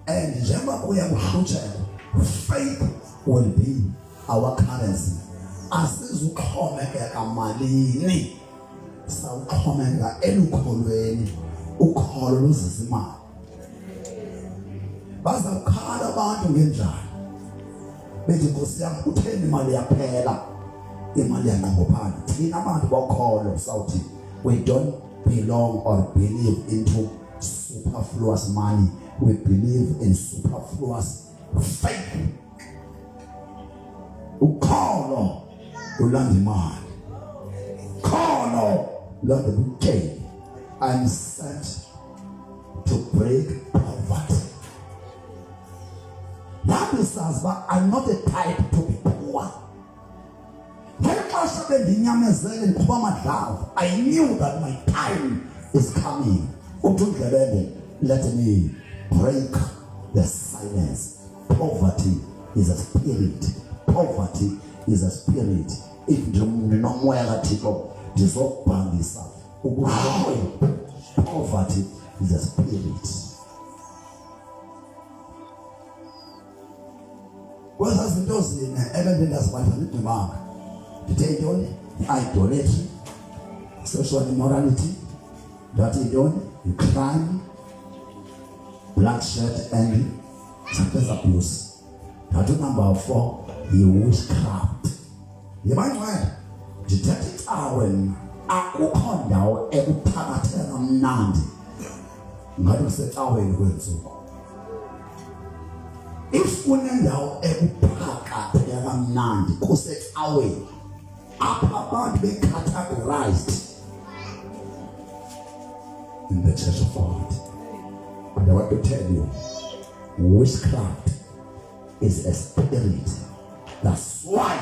And njengoba kuya kuhlutshela, faith will be our currency. Asizuxhomekeka malini, sawuxhomekeka elukholweni. Ukholo luzisa imali. Bazakhala abantu ngenjalo bethi Nkosi yami utheni imali yaphela, imali yanqongophana. Thina abantu bokholo sawuthi we don't belong or believe into superfluous money. We believe in superfluous faith. Ukholo ulanda imali, kholo ulanda ubutsheli. I'm sent to break poverty. That is as but I'm not a type to be poor. I knew that my time is coming. Let me break the silence. Poverty is a spirit. Poverty is a spirit. If you don't know poverty is a spirit. What has been done in everything that's what I mark? The idolatry, sexual immorality, dirty done, crime, bloodshed, envy, substance abuse. Tattoo number 4, witchcraft. You might mind, detective Arwen, akukho ndawo ekuphakathela kamnandi ngathi kusecaweni kwenzuko. If kunendawo ekuphakathela kamnandi kusecaweni, apha abantu be-categorized in the church of God. And I want to tell you, witchcraft is a spirit. That's why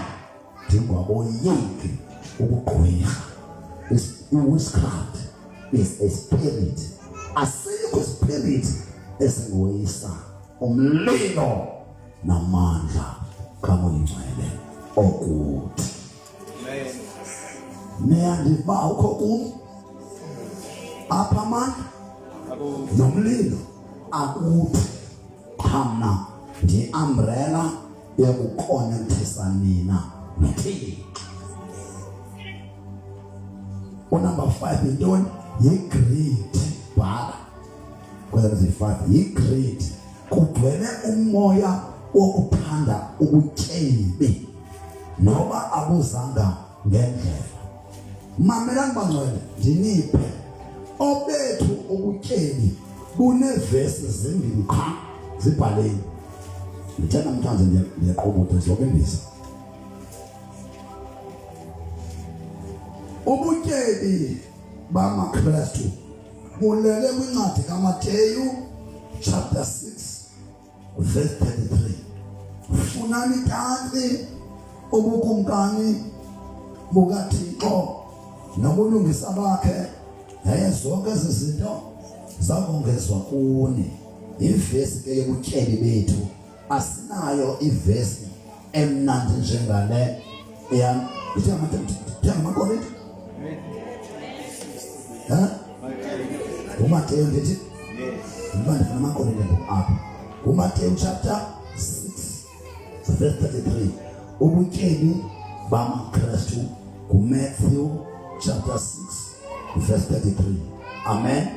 witchcraft is a spirit. Asikho spirit esingoyisa umlilo namandla kaMngcwele okuthi. Neyandiba ukho kum apha amandla nomlilo akuthi khamna ndi-umbrella yokukonekthisa nina noThixo. Number 5 yintoni? Yi-greed. Bhala kweza 5 yi-greed. Kugcwele umoya wokuthanda ubutyebi noba abuzanga ngendlela. Mamelani bangcwele ndiniphe obethu ubutyebi bunevesi zimbini qha zibhaleni. Ndithe namhlanje ndiyaqobotha zokembisa. Ubutyebi bamaKristu bulele kwincwadi kaMateyu chapter 6 verse 33. Funani kanti ubukumkani bukaThixo nobulungisa bakhe, yaye zonke ezi zinto zakongezwa kuni. Ivesi ke yobutyebi bethu asinayo ivesi emnandi njengale ithi amaKorinto. Umateyu ndithi ngibani amaKorinto apha. Umateyu chapter 6 verse 33. Ubutyebi bamaKristu kuMatthew chapter 6 verse 33. Amen.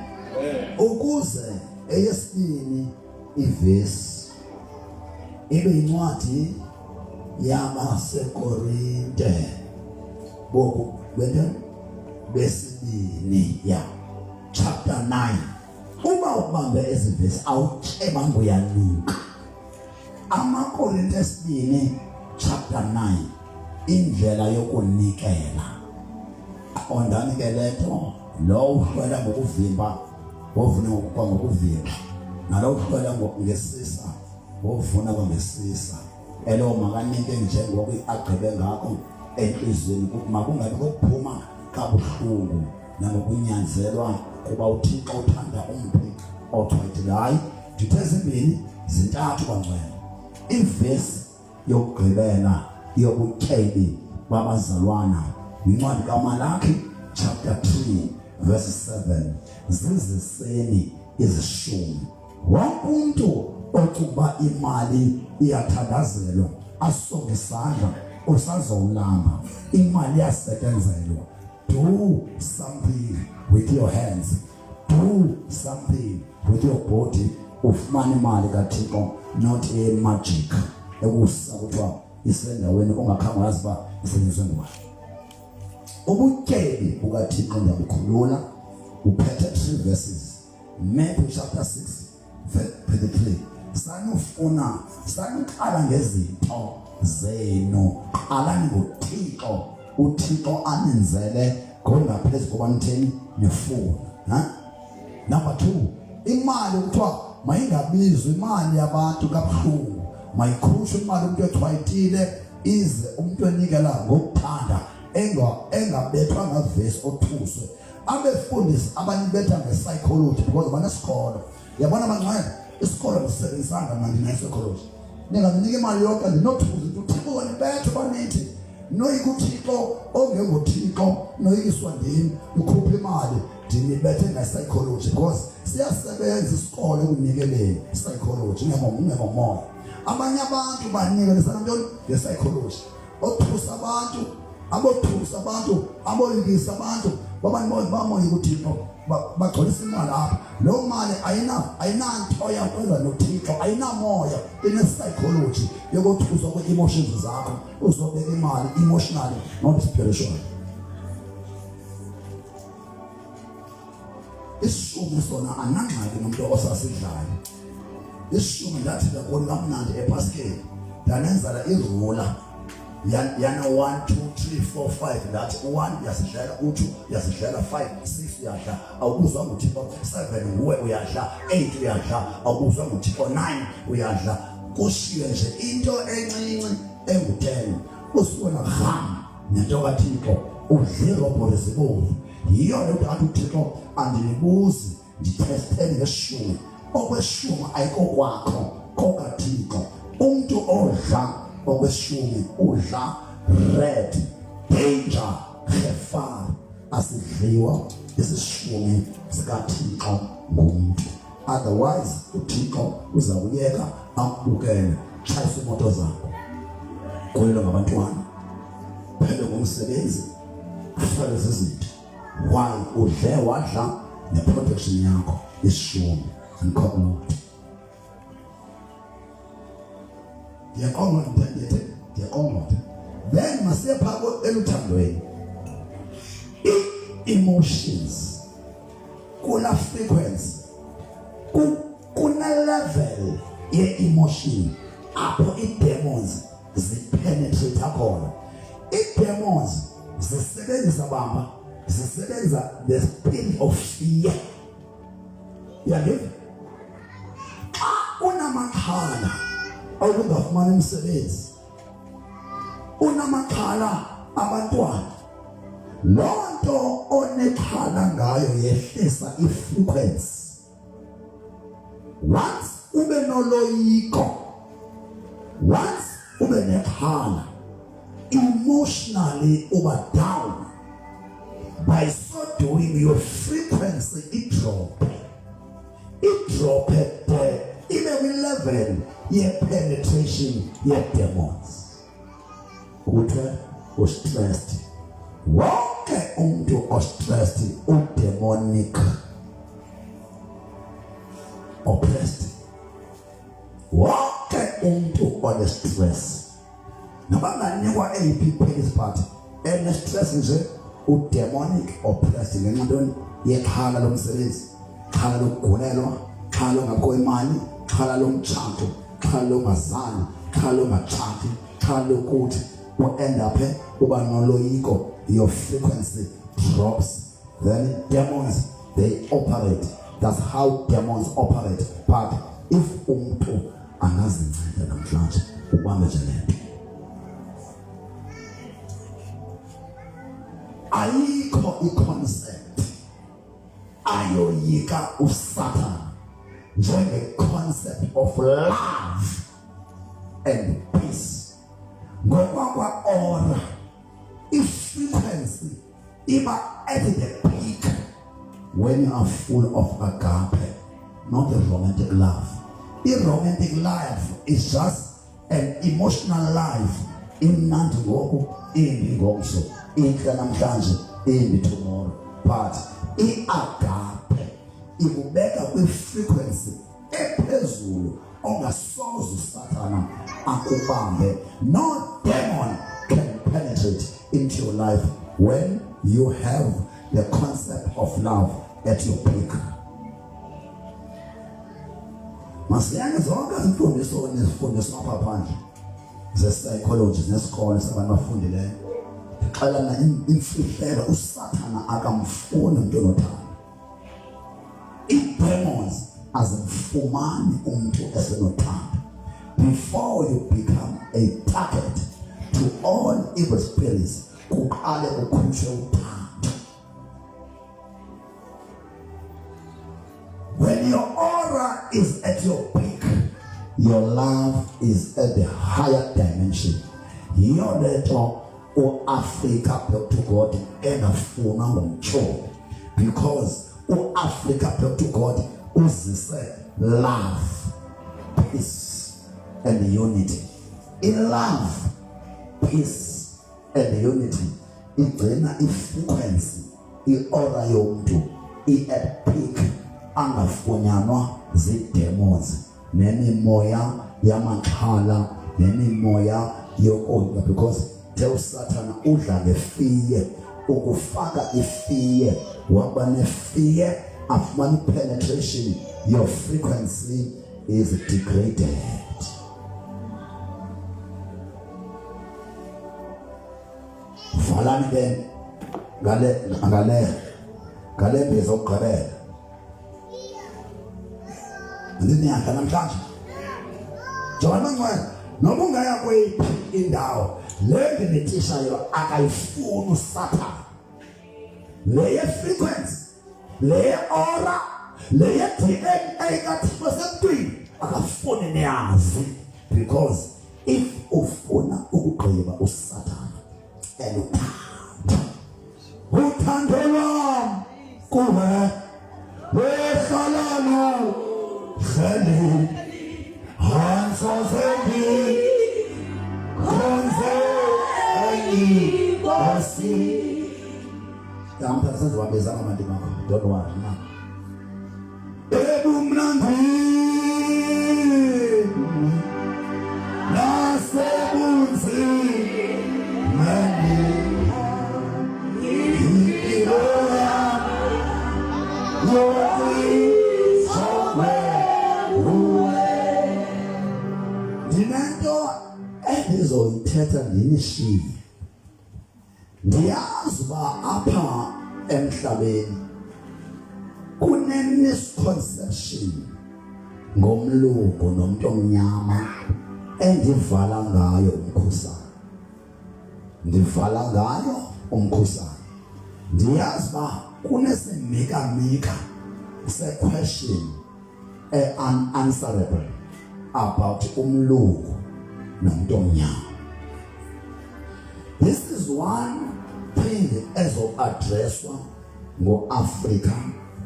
Ukuze eyesibini ivesi ibe incwadi yamasekorinte boku besibini chapter 9. Uma ubambe ezivesi awucheba ngoyanuka. AmaKorinte esibini chapter 9 indlela yokunikela. Aqondani ke letho lo uhlala ngokuvimba wovuna ngokuvimba nalo uhlala ngesisa wovuna ngesisa elo makanike njengoku agqibe ngakho enhlizweni kuma kungabi kokuphuma kabuhlungu nangokunyanzelwa kuba uThixo uthanda umphi othwayithilayo. Dithe ezimbini zintathu kangcwele. Ivesi yokugqibela yobutyebi babazalwana incwadi kaMalaki chapter 3 verse 7. Ziziseni izishumi. Wonke umuntu ocuba imali iyathandazelwa asonge isandla usazowulamba. Imali yasebenzelwa. Do something with your hands. Do something with your body. Ufumana imali kaThixo, not a magic. Ekusa kuthiwa isendaweni ongakhange wazi ba isenyiswe ngubani. Ubutyebi bukaThixo ndiyabukhulula uphethe 3 verses. Matthew chapter 6 verse 33. Sanufuna sanuqala ngezinto zenu. Qalani ngoThixo. uThixo anenzele ngongaphezu kobanitheni nefuna. Number 2, imali kuthiwa mayingabizwa imali yabantu kabuhlungu. Mayikhushwe imali umuntu ethwayitile ize umuntu enikela ngokuthanda engabethwa ngavesi othuswe. Abefundisi abanibetha nge-psychology because banesikolo. Yabona mangcwele isikolo nisebenzisanga manje ne-psychology. Ninganika imali yonke ndinothuza uThixo wanibetha banithi noyikuThixo ongengoThixo noyikiswa ndini ukhupha imali ndinibethe nge-psychology because siyasebenza isikolo ekunikeleni psychology ungemomoya. Abanye abantu banikelisa ntoni nge-psychology. Othusa abantu abothusa abantu aboyikisa abantu bamoya uThixo bagcolisa imali apha. Lo mali ayinanto yakwenza noThixo, ayinamoya, ine-psychology yokuthuswa kwe-emotions zakho. Uzobeka imali emotionally not spiritual. Isishumi sona anangxaki nomuntu osasidlayo. Isishumi ndathi ndakoni kamnandi ePaskeni ndanenzala irula yana 1 2 3 4 5 that 1 yasidlela u2 yasidlela 5 6 uyadla awubuzwa nguThixo 7 uwe uyadla 8 uyadla awubuzwa nguThixo 9 uyadla kushiye nje into encinci engu10 usibona ham nento kaThixo udle robot ezibomvu. Yiyo lento athi uThixo andinibuzi ndithestele ngeshumi okweshumi ayikho kwakho kokaThixo. Umuntu odla okweshumi udla red danger hefar asidliwa isishumi sikaThixo ngumuntu. Otherwise uThixo uzawuyeka akubukele chayisa imoto zakho kulelo ngabantwana phele ngomsebenzi kuhlale izinto while udle wadla neprotection yakho isishumi and Diyakonga then masiye phako eluthandweni. Emotions kuna frequency kuna level ye emotion apho i-demons zipenetrate khona. I-demons zisebenza bamba zisebenza the spirit of fear. Yalive unamakhala awungafumana umsebenzi, unamakhala abantwana, lonto onekhala ngayo yehlisa ifrequency. Once ube noloyiko, once ube nekhala, emotionally uba down. By so doing, your frequency it dropped even level ye penetration ye demons. Uthe was stressed. Wonke umuntu ostressed demonic oppressed. Wonke umuntu one-stress noma nganikwa AP police party stress nje demonic oppressed ngenxa ntoni yekhala lomsebenzi, khala lokugulelwa, khala longakho imali, khala lomtshato, khala longazali, khala longatshati, khala lokuthi end up uba noloyiko, your frequency drops. Then demons, they operate. That's how demons operate. But if umuntu angazinceda namhlanje ubambe nje lento, ayikho iconcept ayoyika uSatan njenge concept of love and peace. Ngoba kwa ora frequency iba at the peak when you are full of agape, not the romantic love. The romantic life is just an emotional life. Imnandi ngoku, imbi ngomso, inhle namhlanje, imbi tomorrow. But i-agape ikubeka kwi-frequency ephezulu ongasoze uSathana akubambe. No demon can penetrate into your life when you have the concept of love at your peak. Masiyange zonke izimfundiso nezifundiswa apha phandle ze-psychology nesikole sabantu abafundileyo xelana imfihlelo uSathana akamfuni umuntu onothando. I-demons azimfumani umuntu esenothando. Before you become a target to all evil spirits, kuqale ukhutshwe uthando. When your aura is at your peak, your love is at the higher dimension. Your letter or Africa to God engafuna ngomtholo, because Africa to God uzise love, peace and unity. In love, peace and unity, igcina ifrequency, i-aura yomuntu i-at peak, angafunyanwa zii-demons nemimoya yamakhala nemimoya yokonga, because uSathana udla ngefiye, ukufaka ifiye, waba nefiye, afumana penetration, your frequency is degraded. Falani ke ngale bezokugqibela ndinyaka namhlanje Jona ngwana noma ungaya kweyiphi indawo le nginetishayo akayifuni uSathana. Le frequency, le aura, le DNA kaThixo semntwini akafuni niyazi, because if ufuna ukugqiba uSathana and uthando lwami kuwe wehlala khali hanso sebi konze ayi basi. I'm not saying what is happening to me. Don't worry, man. Ebumnandi, na sebunzi, mani, ikiroya, yoi, somewhere, uwe. Dinando, edizo ithetha ninishi. Ndiyazi uba apha emhlabeni kune misconception ngomlungu nomuntu omnyama endivala ngayo umkhusane. Ndivala ngayo umkhusane. Ndiyazi uba kunesimika se-question unanswerable about umlungu nomuntu omnyama. This is one thing as of addresswa ngo Africa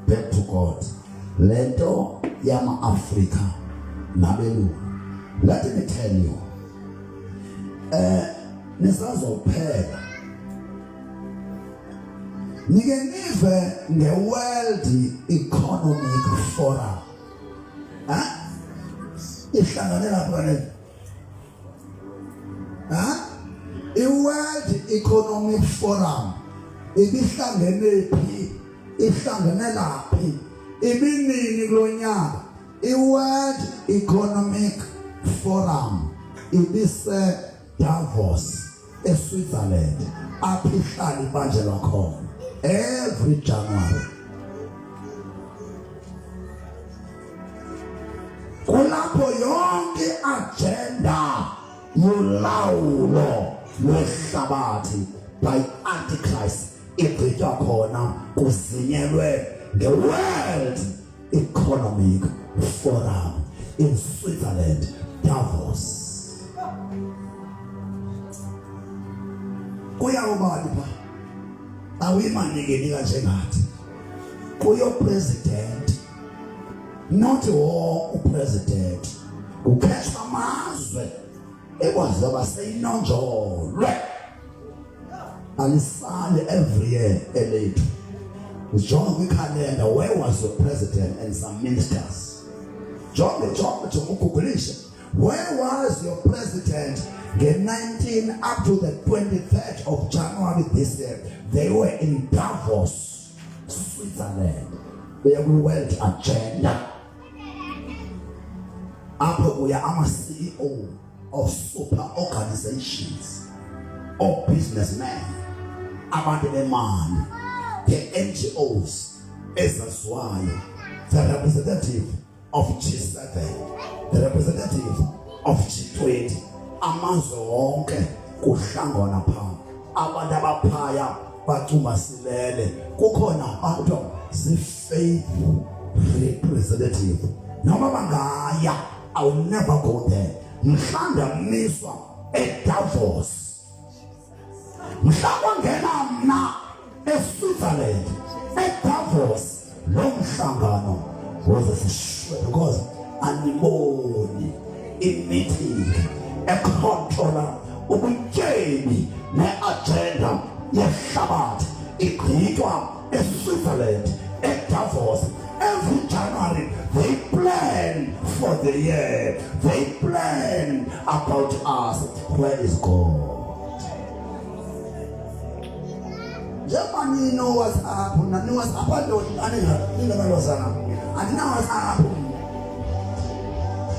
back to God. Lento yama Africa nabelu. Let me tell you. Nisazophela nike nive nge-World Economic Forum. Ihlangane lapha ne. I-World Economic Forum ibihlangene phi? Ihlangene laphi? Ibinini kulonyaka. I-World Economic Forum ibise Davos eSwitzerland. Aphihlala ibanjelwa khona every January. Kulapho yonke agenda yolawulo lwehlabathi by Antichrist ibhitwa khona kuzinyelwe nge-World Economic Forum in Switzerland, Davos. Kuya ubani pha? Awimanike kanje ngathi. Kuyo president, not all president. Ukhethwa amazwe ekwazi abaseyinonjolwe. Alisale every year elethu. Ujonga kwicalendar, where was your president and some ministers? Jonga ukugugulisha. Where was your president? Get 19 up to the 23rd of January this year. They were in Davos, Switzerland. They have world agenda. Apho we are CEO of super organizations, of businessmen, abantu bemali, the NGOs, ezaziwayo, the representative of G7, the representative of G20, amazwe wonke kuhlangana pha. Abantu abaphaya bacuma silele. Kukhona abantu zi-faith representative. Noma bangaya, I will never go there. Mhlanda miswa eDavos. Mhlaba ngena mna eSwitzerland eDavos. Lo mhlangano was a because aniboni i-meeting econtroller ubutyebi ne-agenda yehlabathi igqitwa eSwitzerland eDavos. Every January they plan for the year. They plan about us. Where is God? Germany know what's happened. I know what's happened. I never was happened. I know what's happened.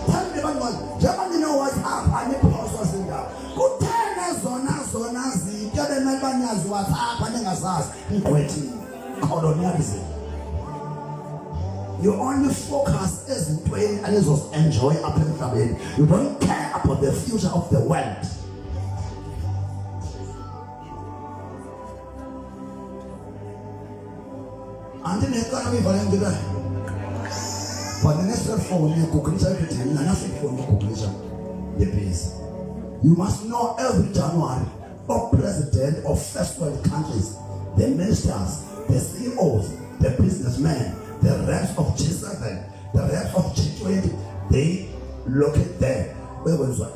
Tell me about what Germany know what's happened. I need to was in there. Go tell us zi. Tell them everybody what's happening as us in 20 colonialism. You only focus as in 20 and just enjoy up in the. You don't care about the future of the world. And the economy for them for the next phone, you could everything, and nothing for you the peace. You must know every January of president of first world countries, the ministers, the CEOs, the businessmen, the rest of G7, the rest of G20, they look at them. Where was the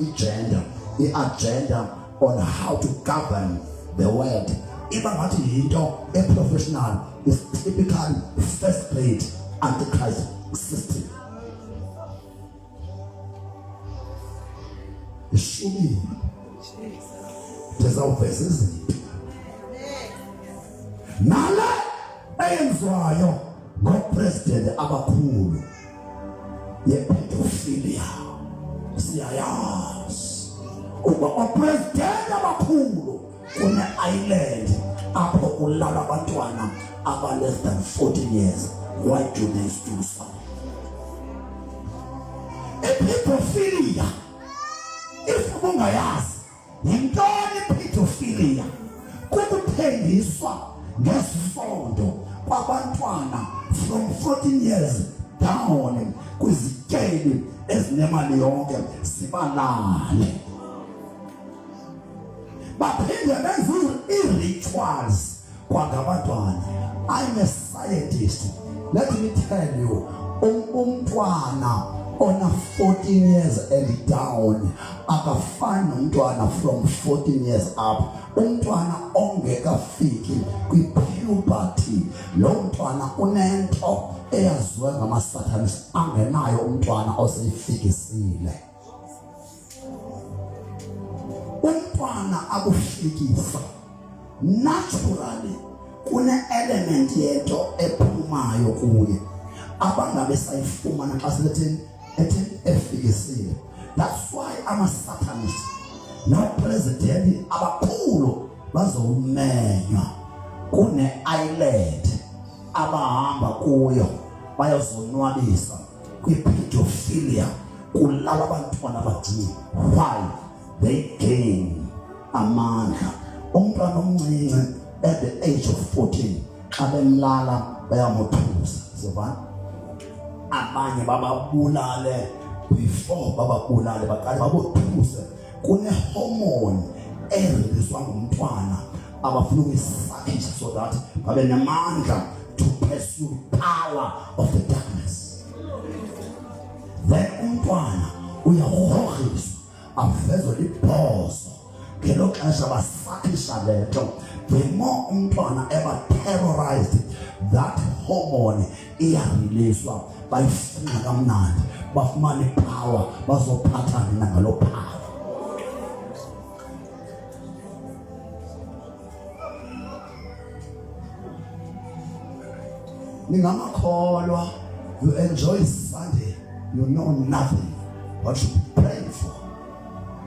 agenda on how to govern the world. Even what a professional is typical first grade Antichrist system. Show me. There's our faces. Nala ayenzwayo ngopresident abakhulu ye-pedophilia siyayazi uba opresident abakhulu kune-island apho kulala abantwana aba-less than 14 years. Why do they do so? I-pedophilia, if ungayazi yintoni i-pedophilia, kukuthengiswa ngesondo kwabantwana from 14 years down kwizikeli ezinemali yonke zibalale. Baphinde benze i-rituals kwangabantwana. I'm a scientist. Let me tell you, umntwana ona 14 years and down akafani nomntwana from 14 years up. Umntwana ongekafiki kwi-puberty, lo mntwana unento eyaziwa ngama-Satanists angenayo umntwana oseyifikisile. Umntwana akufikisa naturally kune-element yento ephumayo kuye abangabe sayifumana xa selethi efikisile. That's why ama-Satanists no-president abakhulu bazowumenywa kune-island abahamba kuyo bayozonwabisa kwi-pedophilia kulala abantwana abadini. Why? They gain amandla. Umntwana omncinci at the age of 14 xa bemlala bayamothusa. Sibona abanye bababulale before bababulale baqale babothuse. Kune-hormone eriliswa ngumntwana abafuna ukuyisakhisha so that babe namandla to pursue power of the darkness. Then umntwana uyahoriswa avezwe libhozo ngelo xesha basakhisha lento. The more umntwana ever terrorized, that hormone iyariliswa bayifuna kamnandi bafumane power bazophathana nangalo power. Ningamakholwa, you enjoy Sunday, you know nothing what you pray for.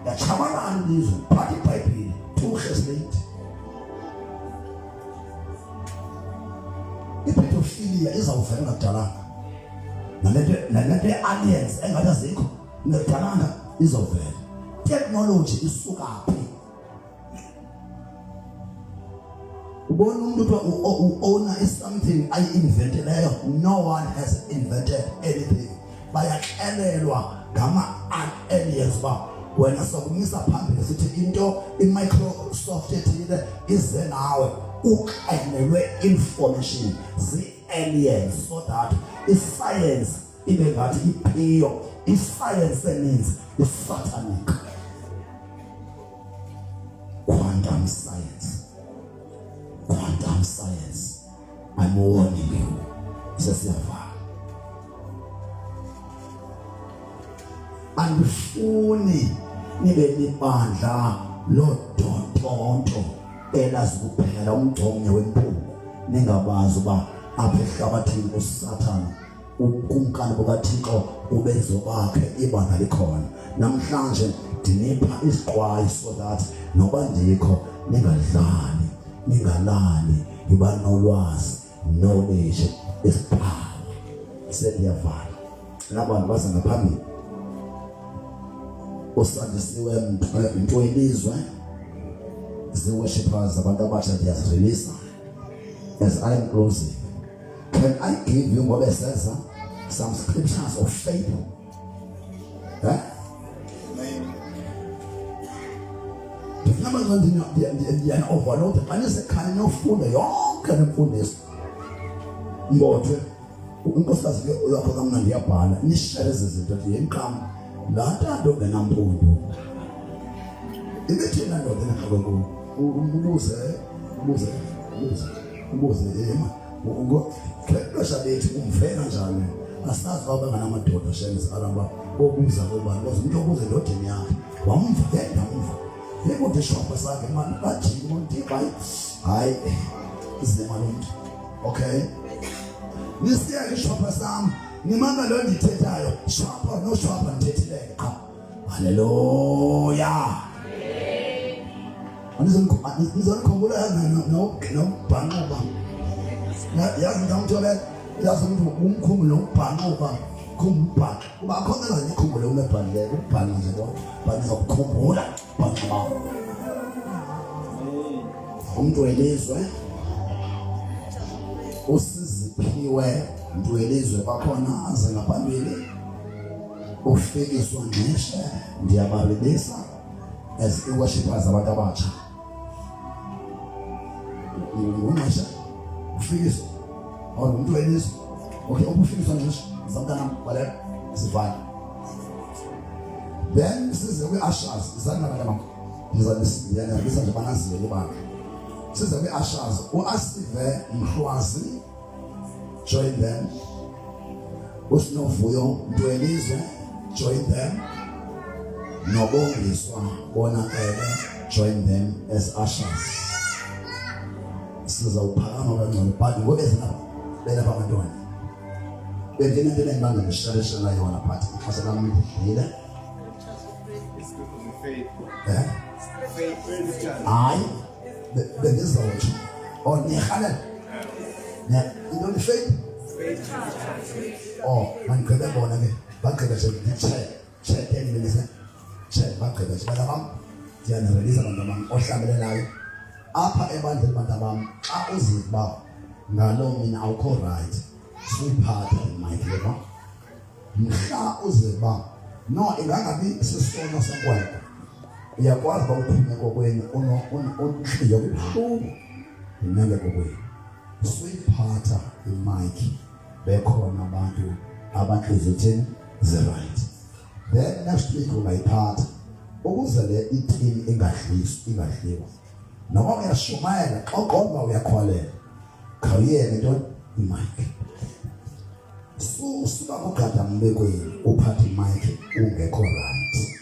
Yachabalana lizwe party pipe 2 years late. Ipedophilia izawuvela ngakudalanga. Nalento aliens engathi azikho ngakudalanga izawuvela. Technology isuka phi? Ubona umuntu owner is something ayi-inventeleyo. No one has invented anything. Bayaxelelwa ngama-aliens ba wena sokumisa phambili sithi into i-Microsoft ethile ize nawe uxelelwe information zi-aliens so that i-science ibe ngathi iphiyo. I-science means i-satanic quantum science. Quantum science. I'm warning you. Sesiyava. Andifuni nibe libandla lodontonto elazi kuphela umthomnye wempuku ningabazi uba apha ehlabathini uSathane ukumkani bukaThixo ubenzo bakhe ibandla likhona. Namhlanje ndinipha isiqwayi so that noba ndikho ningalali iba nolwazi. Knowledge is power. Seliyavala nabantu baza ngaphambili usandisiwe into elizwe zi-worshippers abantu abatsha ndiyazireleasa as I am closing. Can I give you ngoba esenza some scriptures of faith? Ndiyana overload anisekhaya nofunda yonke nemfundiso mbothe unkosikazi yakho kamnandi iyabhala nishere ezi zinto ndiyemqama laa ntanto ngenampundu ibithina ndoda enaqhaqeku ubuze xesha bethi umvela njani asazi uba benganamadoda shengisalamba bobuza kobani because umntu obuze endodeni yakhe wamvela umva yekude shopha sakhe mani bajiko ndibayi hayi izema lo mntu. Okay, nisiya ishopha sam nimama lo ndithethayo shopha no shopha ndithethileyo qha. Haleluya. Nizokhumbula nobhanquba yazi ngamthola yazi umuntu umkhumbulo ubhanquba kumbhaq uba khona la nikhumbule umebhandle ubhanqa nje lo banizokukhumbula bhanqa umuntu welizwe usiziphiwe umuntu welizwe bakhona aze ngaphambili ufikiswa ngeshe ndiyabalibisa as i-worshippers abantu abatsha ungasha ufikiswa umuntu welizwe okay ubufikiswa ngeshe zamntana whatever sivana Then size kwi-ushers izandla kanti ngizabisiyana nje banazile bana. Size kwi-ushers uAsive Mhlwazi, join them. Usinovuyo Ntwelizwe, join them. Nobongiswa Bonakele, join them as ushers. Siza uphakama kangcono but ngobe bela babantwana. Bengena into engibanga ngisharisha la yona phathi ikhasa lami ngidile. Hayi bengizothi nihalela into faith mangiqhebe bona ke baqhebe nje 10 minutes baqhebe nje baba ndiyanirelease abantu bami ohlabelelayo apha ebandleni abantu bami xa uziba ngalo mina awukho right suyiphatha imic leba mhla uziba no ingangabi sisono senkwenkwe uyakwazi ukuphume kokwenu unhliziyo kubuhlungu inenge kokwenu suyiphatha imic bekhona abantu abanhliziyo right. Then next week ungayiphatha ukuze le team ingahliwa noma uyashumayela xa uqonda uyakholela khawuyeke into imic suka kugada mbekweni uphathe imic ungekho right.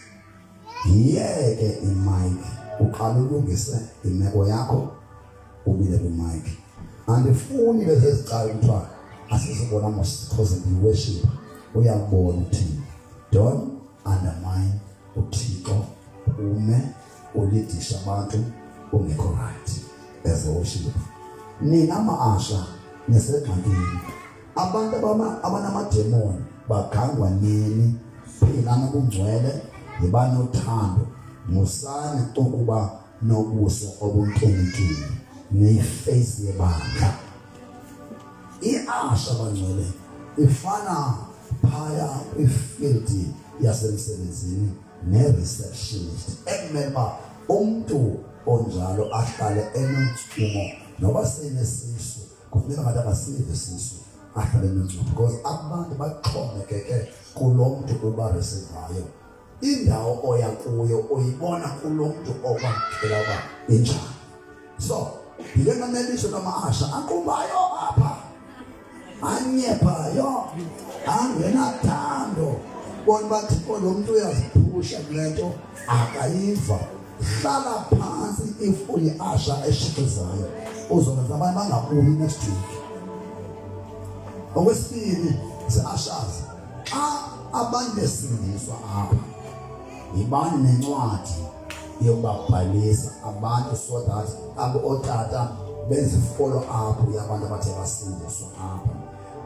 Yeke imic uqala ulungise imeko yakho ubile kwimic andifuni bese sicala kuthiwa asizobona mos worship uyabona uthi don't undermine uThixo ume ulidisha abantu ungekho right as worship. Nina ama-asha nesegxantini abantu abanamademoni bagangwa nini philana kungcwele yibanothando musane ukuba nobuso obunkenenkini neface yebandla. I-asha bangcwele ifana phaya kwifield yasemsebenzini ne-receptionist ekumele uba umuntu onjalo ahlale enoncumo noba senesisu kufuneka abantu abasive isisu ahlale enoncumo because abantu baxhomekeke kulo mntu ubaresevayo. Indawo oya kuyo uyibona kulo mntu okwamkela uba injani. So yile ngameliso lama-asha aqubayo apha anyephayo angenathando bona bathi lo muntu uyaziphusha kule nto akayiva. Hlala phansi if uyi-asha eshikizayo uzokwenza abantu bangabuyi next week. Okwesibili ze-ushers xa abantu besindiswa apha yibani nencwadi yokubabhalisa abantu so that otata benze follow up yabantu abathe basindiswa apha.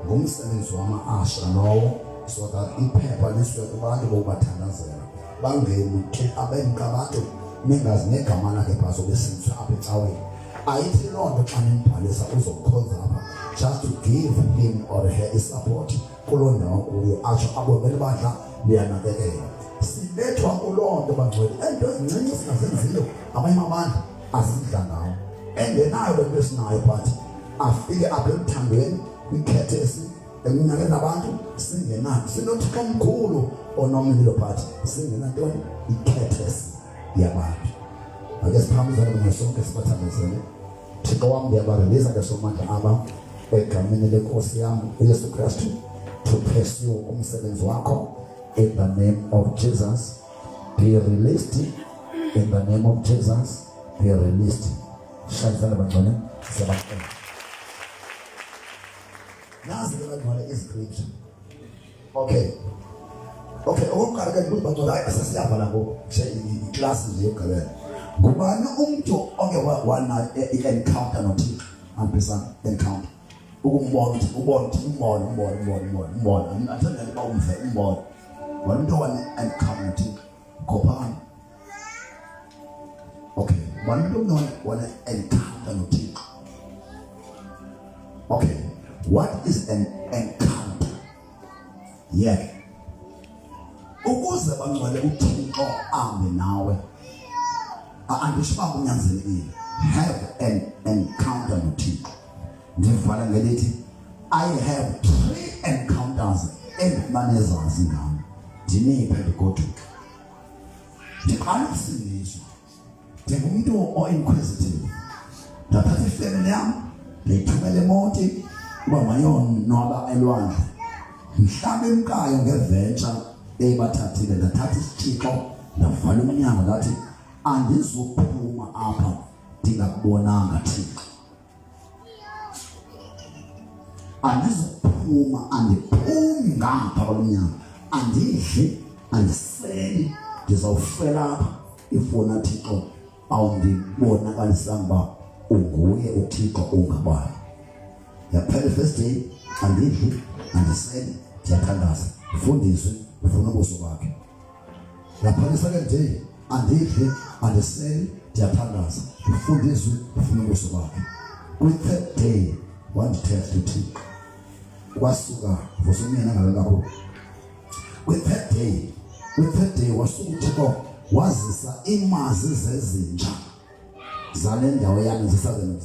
Ngumsebenzi wama-asha lowo so that iphepha liswe kubantu bokubathandazela bangeni abenka abantu ningazi negama lakhe phasi obesindiswa apha ecaweni. Ayithi loo nto xa nimbhalisa uzokukhonza apha just to give him or her isupport kuloo ndawo kuyo atsho abongele bandla liyanakekela. Sibethwa kuloo nto bangcwele ento ezincinci singazenziyo amanye amabandla asidla ngawo engenayo le nto esinayo but afike apha emthandweni kwikhetesi eminyakeni abantu singenayo sinothixo omkhulu onomlilo but singenantoni ikhetesi yabantu. Ake siphambizane mina sonke sibathandazele. Thixo wam ndiyabarelisa ke somandla aba egameni lenkosi yam uYesu Kristu to pursue umsebenzi wakho in the name of Jesus. Be released in the name of Jesus. Be released. Shayizana bangcwele siyabacela. Nazi ke bangcwele iscripture. Okay. Okokuqala ke ukuthi bangcwele asasiyavala ngoku iclass nje yokugqibela. Ngubani umuntu oke wana i-encounter noThixo amphisana encounter ukumbona umbona athanda ukuba umve umbona wena umuntu wane-encounter noThixo khophana. Okay, wena umuntu wane-encounter noThixo. Okay, what is an encounter? Yeah, ukuze bangcwele uThixo ahambe nawe andishiba kunyanzelekile have an encounter noThixo. Ndivala ngelithi I have 3 encounters endimane zazi ngam ndiniphe ndigoduke ndiqala ukusindiswa ndingumuntu o-inquisitive. Ndathatha ifemeli yam ndiyithumela eMonti uba mayonwaba elwandle. Mhlawumbe emkayo ngeventure eyibathathile ndathatha isitshixo ndavala umnyango ndathi andizuphuma apha ndingakubonanga Thixo. Andizuphuma andiphumi ngapha kwalo mnyango, andidli andiseli, ndizawufela apha ifuna Thixo awundibonakalisanga uba unguye uThixo ungabani. Yaphela first day andidli andiseli ndiyathandaza ndifundiswe ndifuna ubuso bakhe. Yaphela second day andidli andiseli ndiyathandaza ndifundiswe ndifuna ubuso bakhe. Kwi-third day wandithetha uThixo kwasuka vosumyena ngalapho. Kwi-third day wasuka uThixo wazisa imazi zezinja zale ndawo yami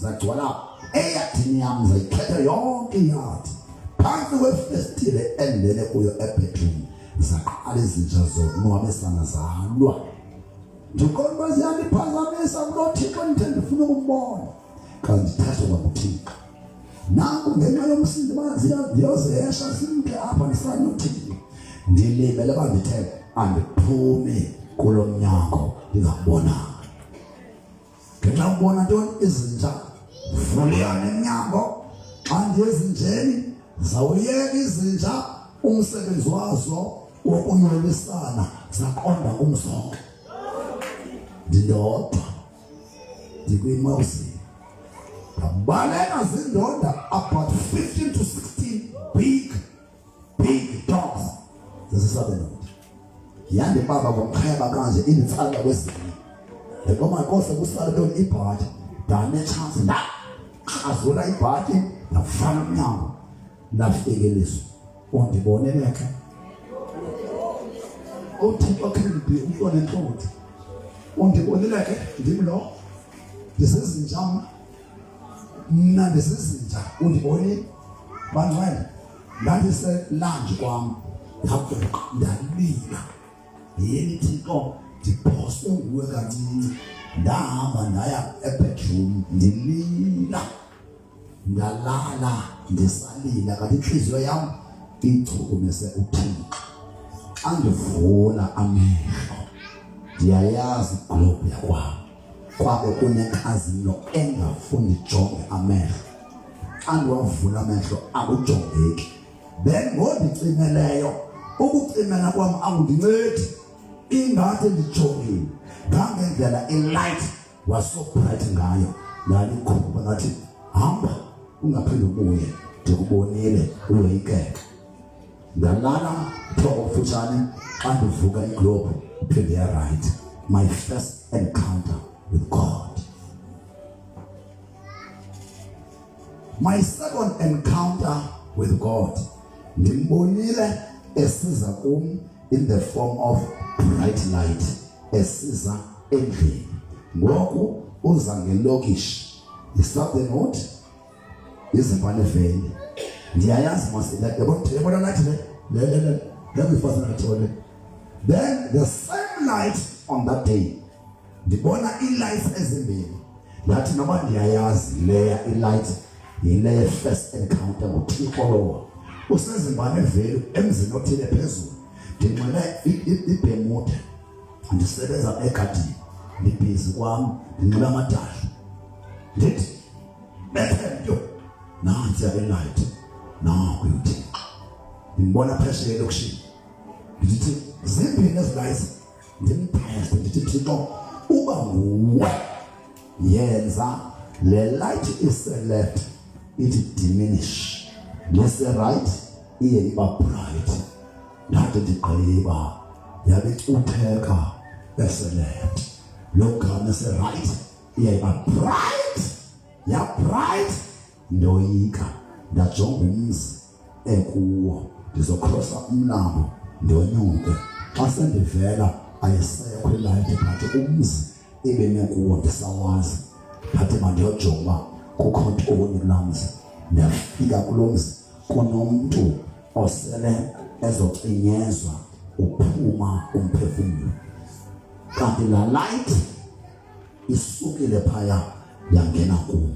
zagcwala eyadini yami zayikhetha yonke iyadi. Phansi kwefestile endele kuyo ebedroom zaqala izinja zonwabisana zalwa. Ndiqonda uba ziyandiphazamisa kulo Thixo ndifuna ukumbona. Kanti ndithatha uba nguThixo. Nangu ngenxa yomsindo ndiyozehesha simke apha ndisanothini. Ndilibele uba ndithe andiphumi kulo mnyango ndingabonanga. Ngenxa yokubona ntoni izinja vuliyana emnyango xa ndiyezinjeni zawuyeka izinja umsebenzi wazo wokunwabisana zaqonda kumzonke. Ndindodwa ndikwimawuzi baleka zindoda about 15 to 16 big dogs zesisabelo. Yandi baba bomkheba kanje inditsala kwezinye. Ngoma inkosi kusala ntoni ibhathi dane chance khazula ibhathi nafana umnyango nafikelizwa ondiboneleke. Uthixo khendibi umntwana enhloti ondiboneleke ndimlo ndisezinjama mna ndisizinja undibonile bangcwele ndandise lunch kwam ndavuka ndalila yini Thixo ndiphoswe nguwe kancinci ndahamba ndaya ebedroom ndilila ndalala ndisalila kanti inhliziyo yam ichukumise uThixo. Andivula amehlo ndiyayazi globe yakwabo kwabe kunenkazino engafuni jonge amehlo. Andiwavula amehlo akujongeki. Then ngondicimeleyo ukucimela kwam akundincedi ingathi ndijongile ngangendlela i-light was so bright ngayo ndalikhupha ngathi hamba ungaphinde ubuye ndikubonile uloyikeke. Ndalala thoko kufutshane xa ndivuka iglobe iphinde right. My first encounter with God. My second encounter with God, ndimbonile esiza kum in the form of bright light, esiza endlini. Ngoku uza ngelokish isouthern road izimpane veni. Ndiyayazi masile yabona nathi le before nathole. Then the same light on that day ndibona i-lights ezimbili. Ndathi noma ndiyayazi leya i-light yile first encounter nguThixo lowo usezimbane velu emzini othile phezulu. Ndinxele ibhemude ndisebenza egadini ndibhizi kwami ndinxiba amadala ndithi bethemnto nansi i-light nanku uThixo. Ndimbona phesheya elokishini ndithi zimbini ezi-lights ndimphese ndithi Thixo uba nguwe yenza le light ise-left ithi diminish nese-right iye iba bright. Ndathi ndigqiba yabe icutheka ese-left lo gama ese-right iye iba bright bright. Ndoyika ndajonga umzi ekuwo ndizokrosa umlambo ndonyuke. Xa sendivela ayisekho i-light but umzi ebemekuwo ndisawazi. Ndathi mandiyojonga kukho ntoni kulaa mzi. Ndafika kulo mzi kunomntu osele ezocinyezwa uphuma umphefumlo. kanti la light isukile phaya yangena kuwo.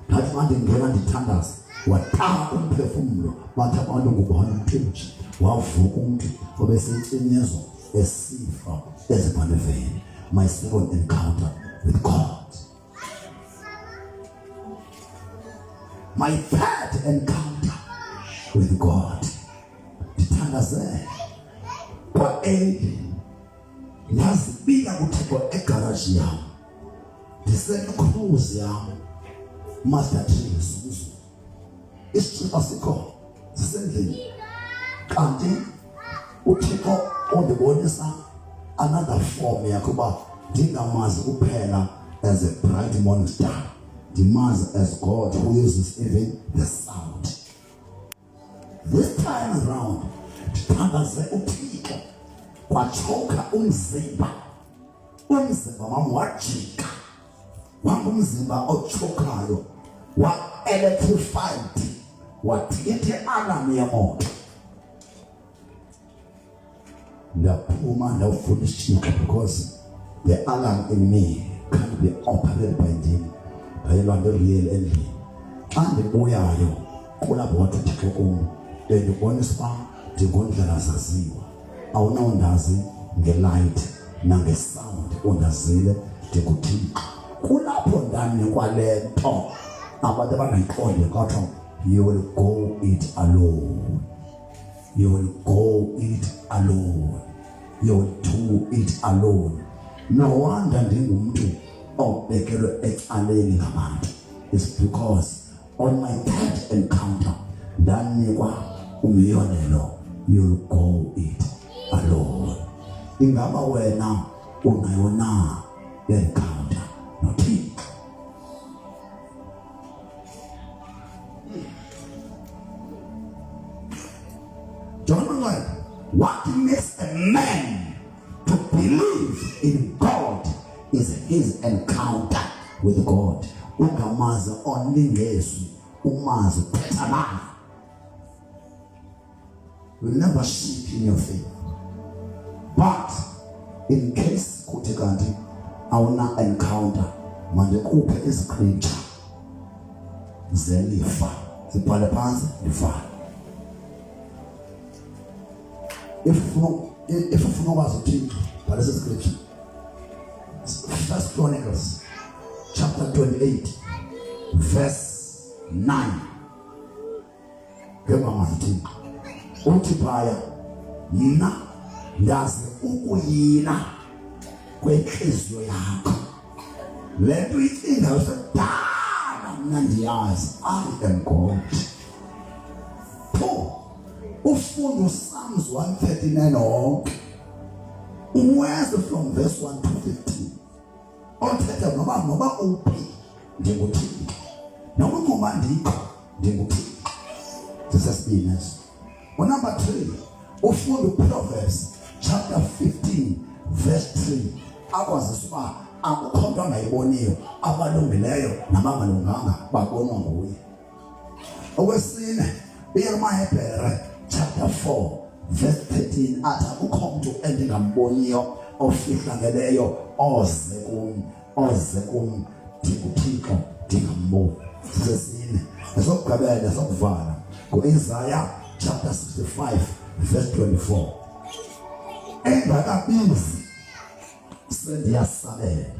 Thathi manje ngena ndithandaza wathatha umphefumulo bathi abantu ngubani umthunji wavuka umuntu obesencenyezwa esifa ezibhaleveni. My second encounter with God. My third encounter with God. Ndithandaze kwa nazibika kuthixo egaraji yam ndisecruise yam master tree zuzu isixiba sikho sisendlini kanti uthixo ondibonisa another form yakuba ndingamazi kuphela as a bright morning star, ndimazi as God who uses even the sound. This time around ndithandaze uthixo kwachoka umzimba wam wajika wangumzimba ochokayo wa-electrified wathethe alarm yemoto. Ndaphuma ndawufuna isitshixa because the alarm in me can't be operated by him. Ndayelwa nto-real endlini xa ndibuyayo kulapho wathi uthixo kum bendibonisa uba ndingondlela zaziwa awunawundazi ngelight nangesound undazile ndinguthixo. Kulapho ndanikwa le nto abantu abangayiqondi kwathiwa you will go it alone, you will go it alone, you will do it alone. No wonder ndingumntu obekelwe ecaleni ngabantu. It's because on my third encounter ndanikwa umyolelo you will go it alone. Ingaba wena unayo na encounter nothing? John, what makes a man to believe in God is his encounter with God. Ungamazi only Yesu, umazi petana. You will never shake in your faith. But in case kutikandi awuna encounter manje kuphe iscripture zelifa sibhale phansi lifa. If ufuna ukwazi uthixo bhala esi scripture. First Chronicles chapter 28 verse 9. Ngema manje uthi phaya yina ndazi ukuyina kwenhliziyo yakho lento icinga usedala mna ndiyazi I am God. Ufundo Psalms 139 onke uweze from verse 1 to 15 othetha noba uphi ndinguthixo noma ndikho ndinguthixo. Sesibini. Number 3 ufundo Proverbs chapter 15 verse 3 akwazisa uba akukho nto angayiboniyo abalungileyo nabangalunganga babonwa nguye. Okwesine iYeremayah chapter 4 verse 13 athi akukho mntu endingamboniyo ofihlakeleyo oze kum ndinguthixo ndingamboni. Sesine esokugqibela sokuvala ku-Isaiah chapter 65 verse 24 engakabizi sendiyasabela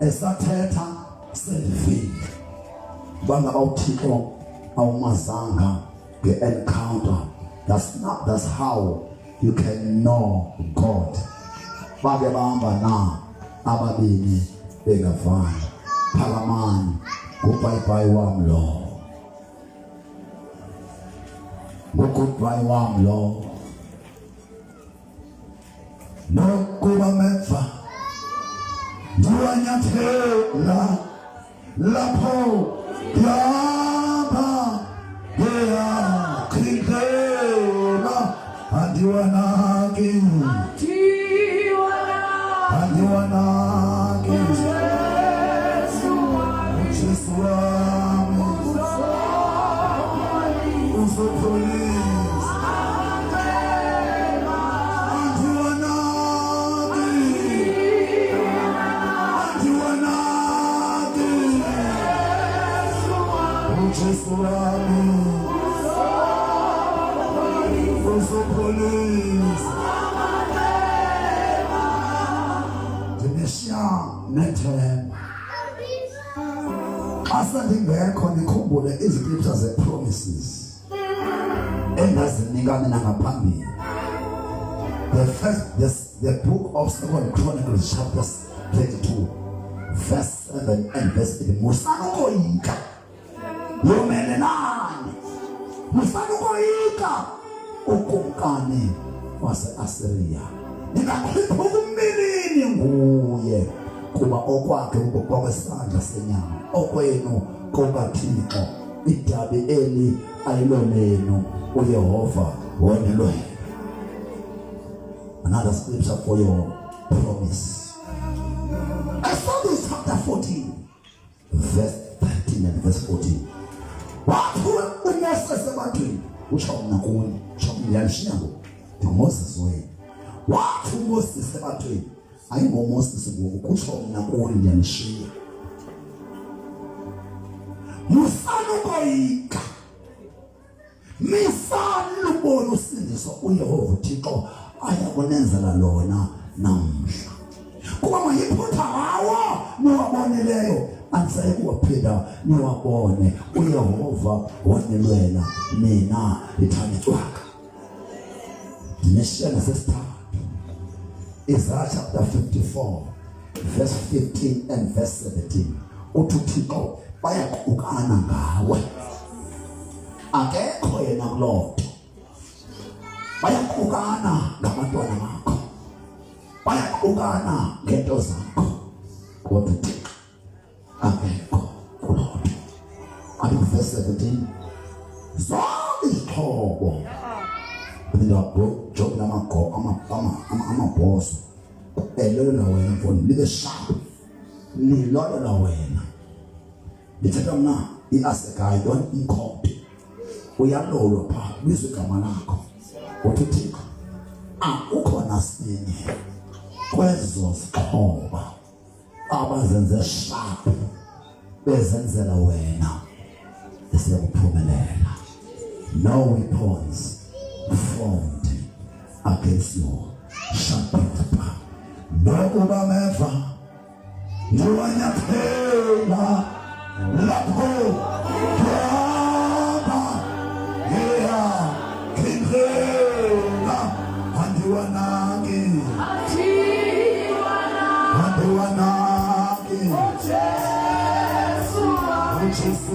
esathetha sendivile. Bangaba uthixo awumazanga nge-encounter. That's how you can know God. Bake bahamba na ababini bengavani. Phakamani ngubhayibhayi wami lo, ngugudbayi wami lo, nokuba meva ndiwanyathela lapho yaba yakhithela andiwanaki Jesu wami uzopholisa andiwanaki Uzopolice. Dinisha nethemba. Asandingekho nikhumbule izipictures ze-promises engazinika mina ngaphambili. The book of 2 Chronicles chapter 32 verse 7 and verse 8. Musanukoyika yomele nani, musanukoyika ukumkani wase-Asiriya, ningakhipha kumbilini nguye, kuba okwakhe kwakwesandla senyama, okwenu kokaThixo, idabi eli ayilolenu, uYehova wonelwenu. Another scripture for your promise. Exodus chapter 14 verse 13 and verse 14. Watu uMoses ebantwini usho mina kuwe, usho ngiyalishiya ngo Moses wena. Watu uMoses ebantwini ayingomoses ngoku, kusho mina kuwe ngiyalishiya. Musanukoyika, misalubona usindiso uYehova uThixo ayakunenzela lona namhla. Kuba mayiphutha hawo niwaboneleyo andisaye kuwaphinda niwabone, uYehova wonelwela mina ithande twaka. Dinisha nasesithathu Isaiah chapter 54 verse 15 and verse 17. Uthi uThixo bayaqukana ngawe, akekho yena kuloo nto. Bayaqukana ngabantwana bakho, bayaqukana ngento zakho, kodwa uThixo akekho kuloo nto. Kanti verse 17, zonke izixhobo job amabhoso elolwa wena mfowethu, libe sharp, nilolwa wena. Lithetha mna i-Asekai don't incode, uyalolwa pha bizwe igama lakho. Uthi Thixo akukhona sinye kwezo zixhobo abazenze sharp bezenzela wena esiyakuphumelela. No weapons formed against you shall prosper. Nokuba meva ndiwanyathela lapho kwaba yeah kindlela andiwanaki Jesu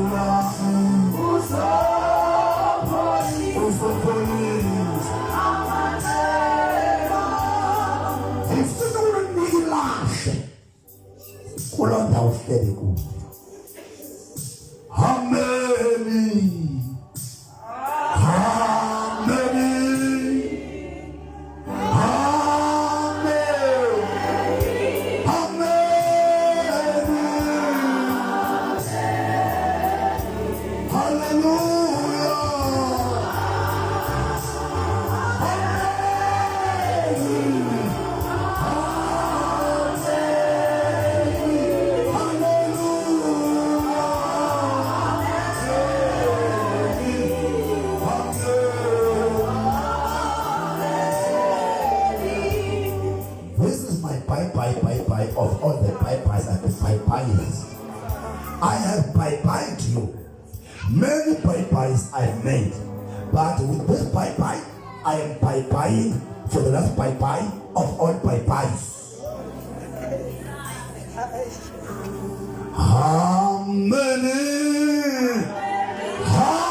uzopolice ifuna unilahle kuloo ndawo uhleli kuyo. Amen. Of all the bye-byes I have bye-byes. I have bye-byed you. Many bye-byes I've made. But with this bye-bye, I am bye-bying for the last bye-bye of all bye-byes. Amen. Amen.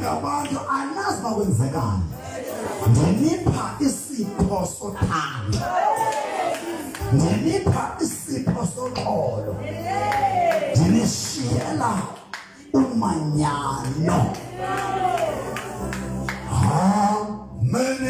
Abantu anazi bakwenzekani nginipha isipho sothando nginipha isipho soxolo nginishiyela umanyano. Amen.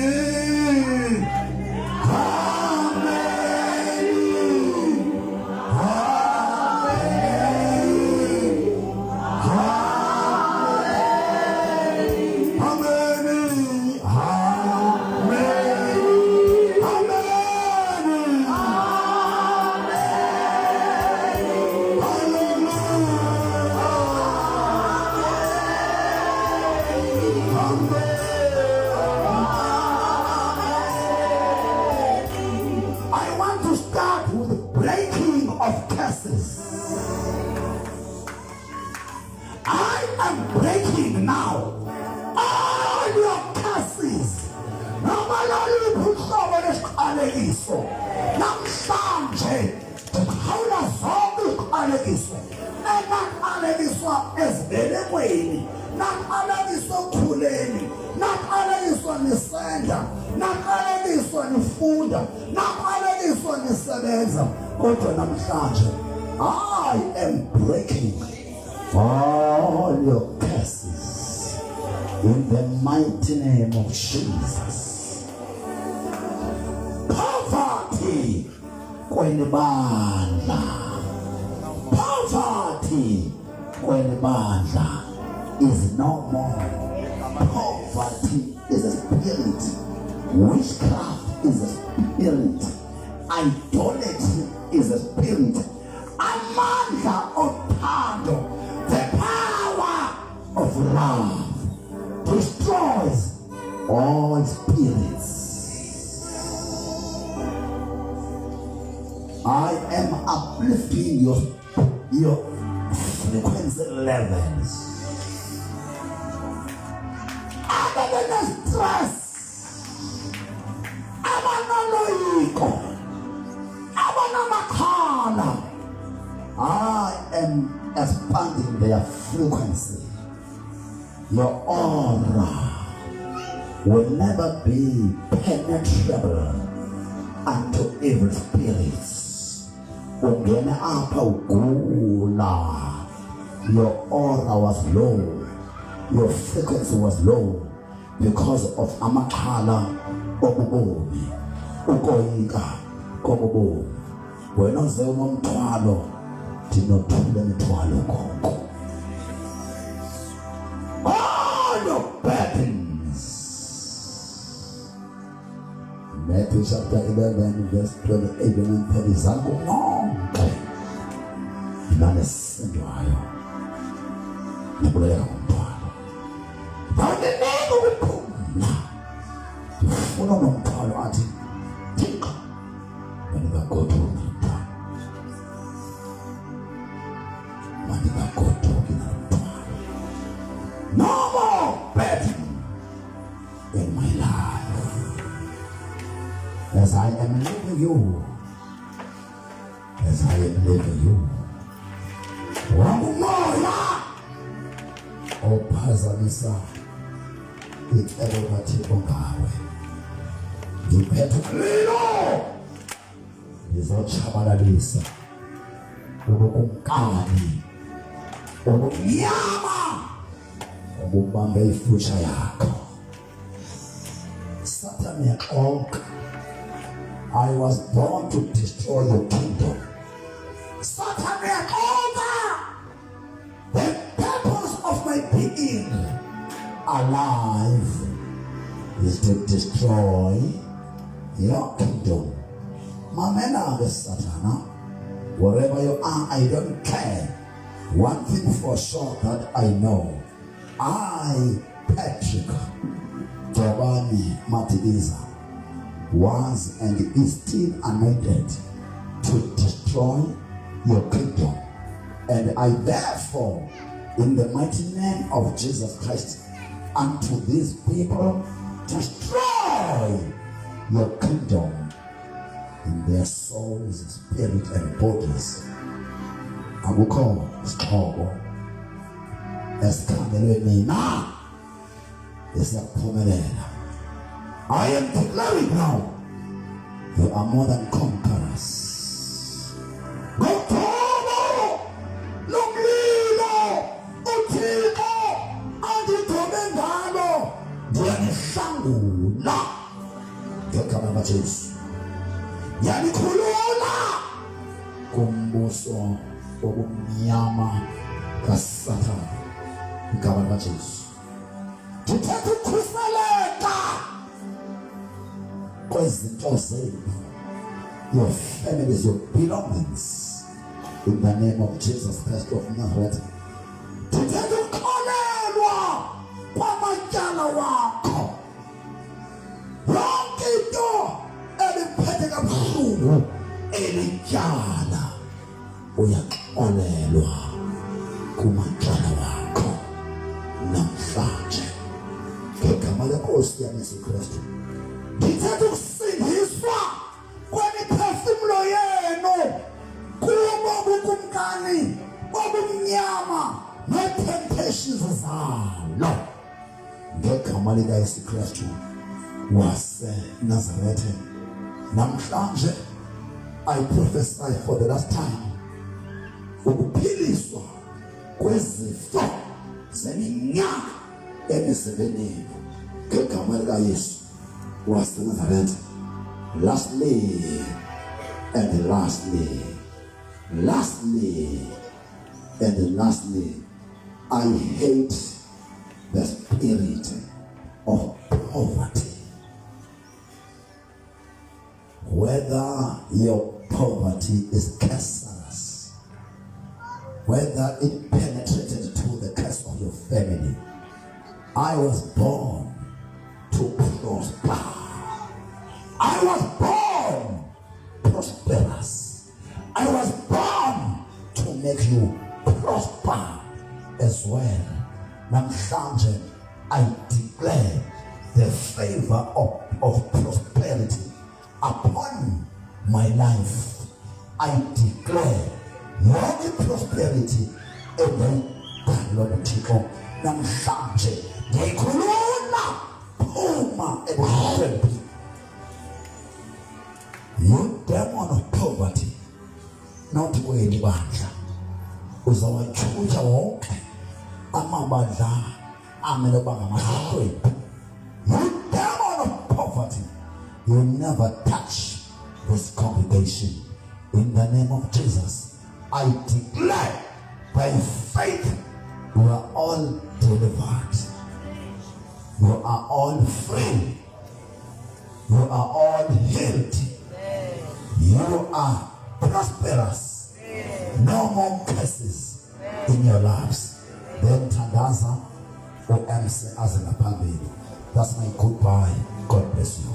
I want to start with the breaking of curses. I am breaking now all your curses. Namalali buhlobo lesiqalekiso. Namhlanje ndikhawula zonke iziqalekiso. Emaqalekiswa ezibelekweni, naqalekiswa ekukhuleni, naqalekiswa nisenda, naqalekiswa nifunda, naqalekiswa nisebenza. Kodwa namhlanje I am breaking all your curses in the mighty name of Jesus. Poverty kwenibandla. Poverty kwenibandla is no more. Poverty is a spirit. Witchcraft is a spirit. Idolatry is a spirit. Amandla othando, the power of love, destroys all spirits. I am uplifting your frequency levels. Other than the stress, I am expanding their frequency. Your aura will never be penetrable unto evil spirits. Ungena apha ugula. Your aura was low. Your frequency was low because of amakhala obubomi. Ukoyika kobubomi. Wena uze unomthwalo ndinothula imithwalo konke. All your burdens. Matthew chapter 11 verse 28 and 30 zangu nonke nanesindwayo nibuleka ngomthwalo. Awuneneko ukuphumla. Ufuna nomthwalo athi thika wena bagodo. No more burden in my life. As I am leaving you, Wamumoya ophazamisa icebo kaThixo ngawe. Ngiphethe umlilo ngizotshabalalisa ubukumkani obumnyama ubambe ifuture yakho. Satan yakonke. I was born to destroy your kingdom. Satan yakonke. The purpose of my being alive is to destroy your kingdom. Mamena the Satan, wherever you are, I don't care. One thing for sure that I know, I, Patrick Tobani Matidiza, was and is still anointed to destroy your kingdom. And I therefore, in the mighty name of Jesus Christ, unto these people, destroy your kingdom in their souls, spirit, and bodies. I will call struggle. Escandalous mina. Is a promenade. I am declaring now, you are more than conquerors. Gotomo, Lumlilo, Utiko, Antitomengalo, Yanishangula, Yakamamatis, Yanikulula, Kumboso, Obumyama, Kasata, Yakamamatis. To take to Kusaleta, President zenu, your families, your belongings, in the name of Jesus Christ of Nazareth. To take to Kolelwa, Pamajana wako, Ronkito, Elipetega Pulu, Elijana, Uya Kolelwa, Kumajana wako, Namfaje. Kamala Kosti ya Yesu Kristo. Nitatu sinhiswa kwa miperfume yenu kuwa bukumkani wabumnyama na temptations zalo. Kamala ya Yesu Kristo wase Nazareth. Namhlanje I prophesy for the last time ukuphiliswa kwezifo zeminyaka emisebeni kekamela Yesu was Nazareth. Lastly and lastly, I hate the spirit of poverty. Whether your poverty is cancerous, whether it penetrated to the curse of your family, I was born to prosper. I was born prosperous. I was born to make you prosper as well. Namhlanje, I declare the favor of prosperity upon my life. I declare your prosperity in the Lord namhlanje. Ngikhuluma phuma ebuhlebeni. You demon of poverty, not kweli bandla. Uzawachuja wonke amabandla amele bangamashaqweni. You demon of poverty, you never touch this congregation. In the name of Jesus, I declare by faith, you are all delivered. You are all free. You are all healed. You are prosperous. No more curses in your lives. Then Tandaza or MC Azanapambi. That's my goodbye. God bless you.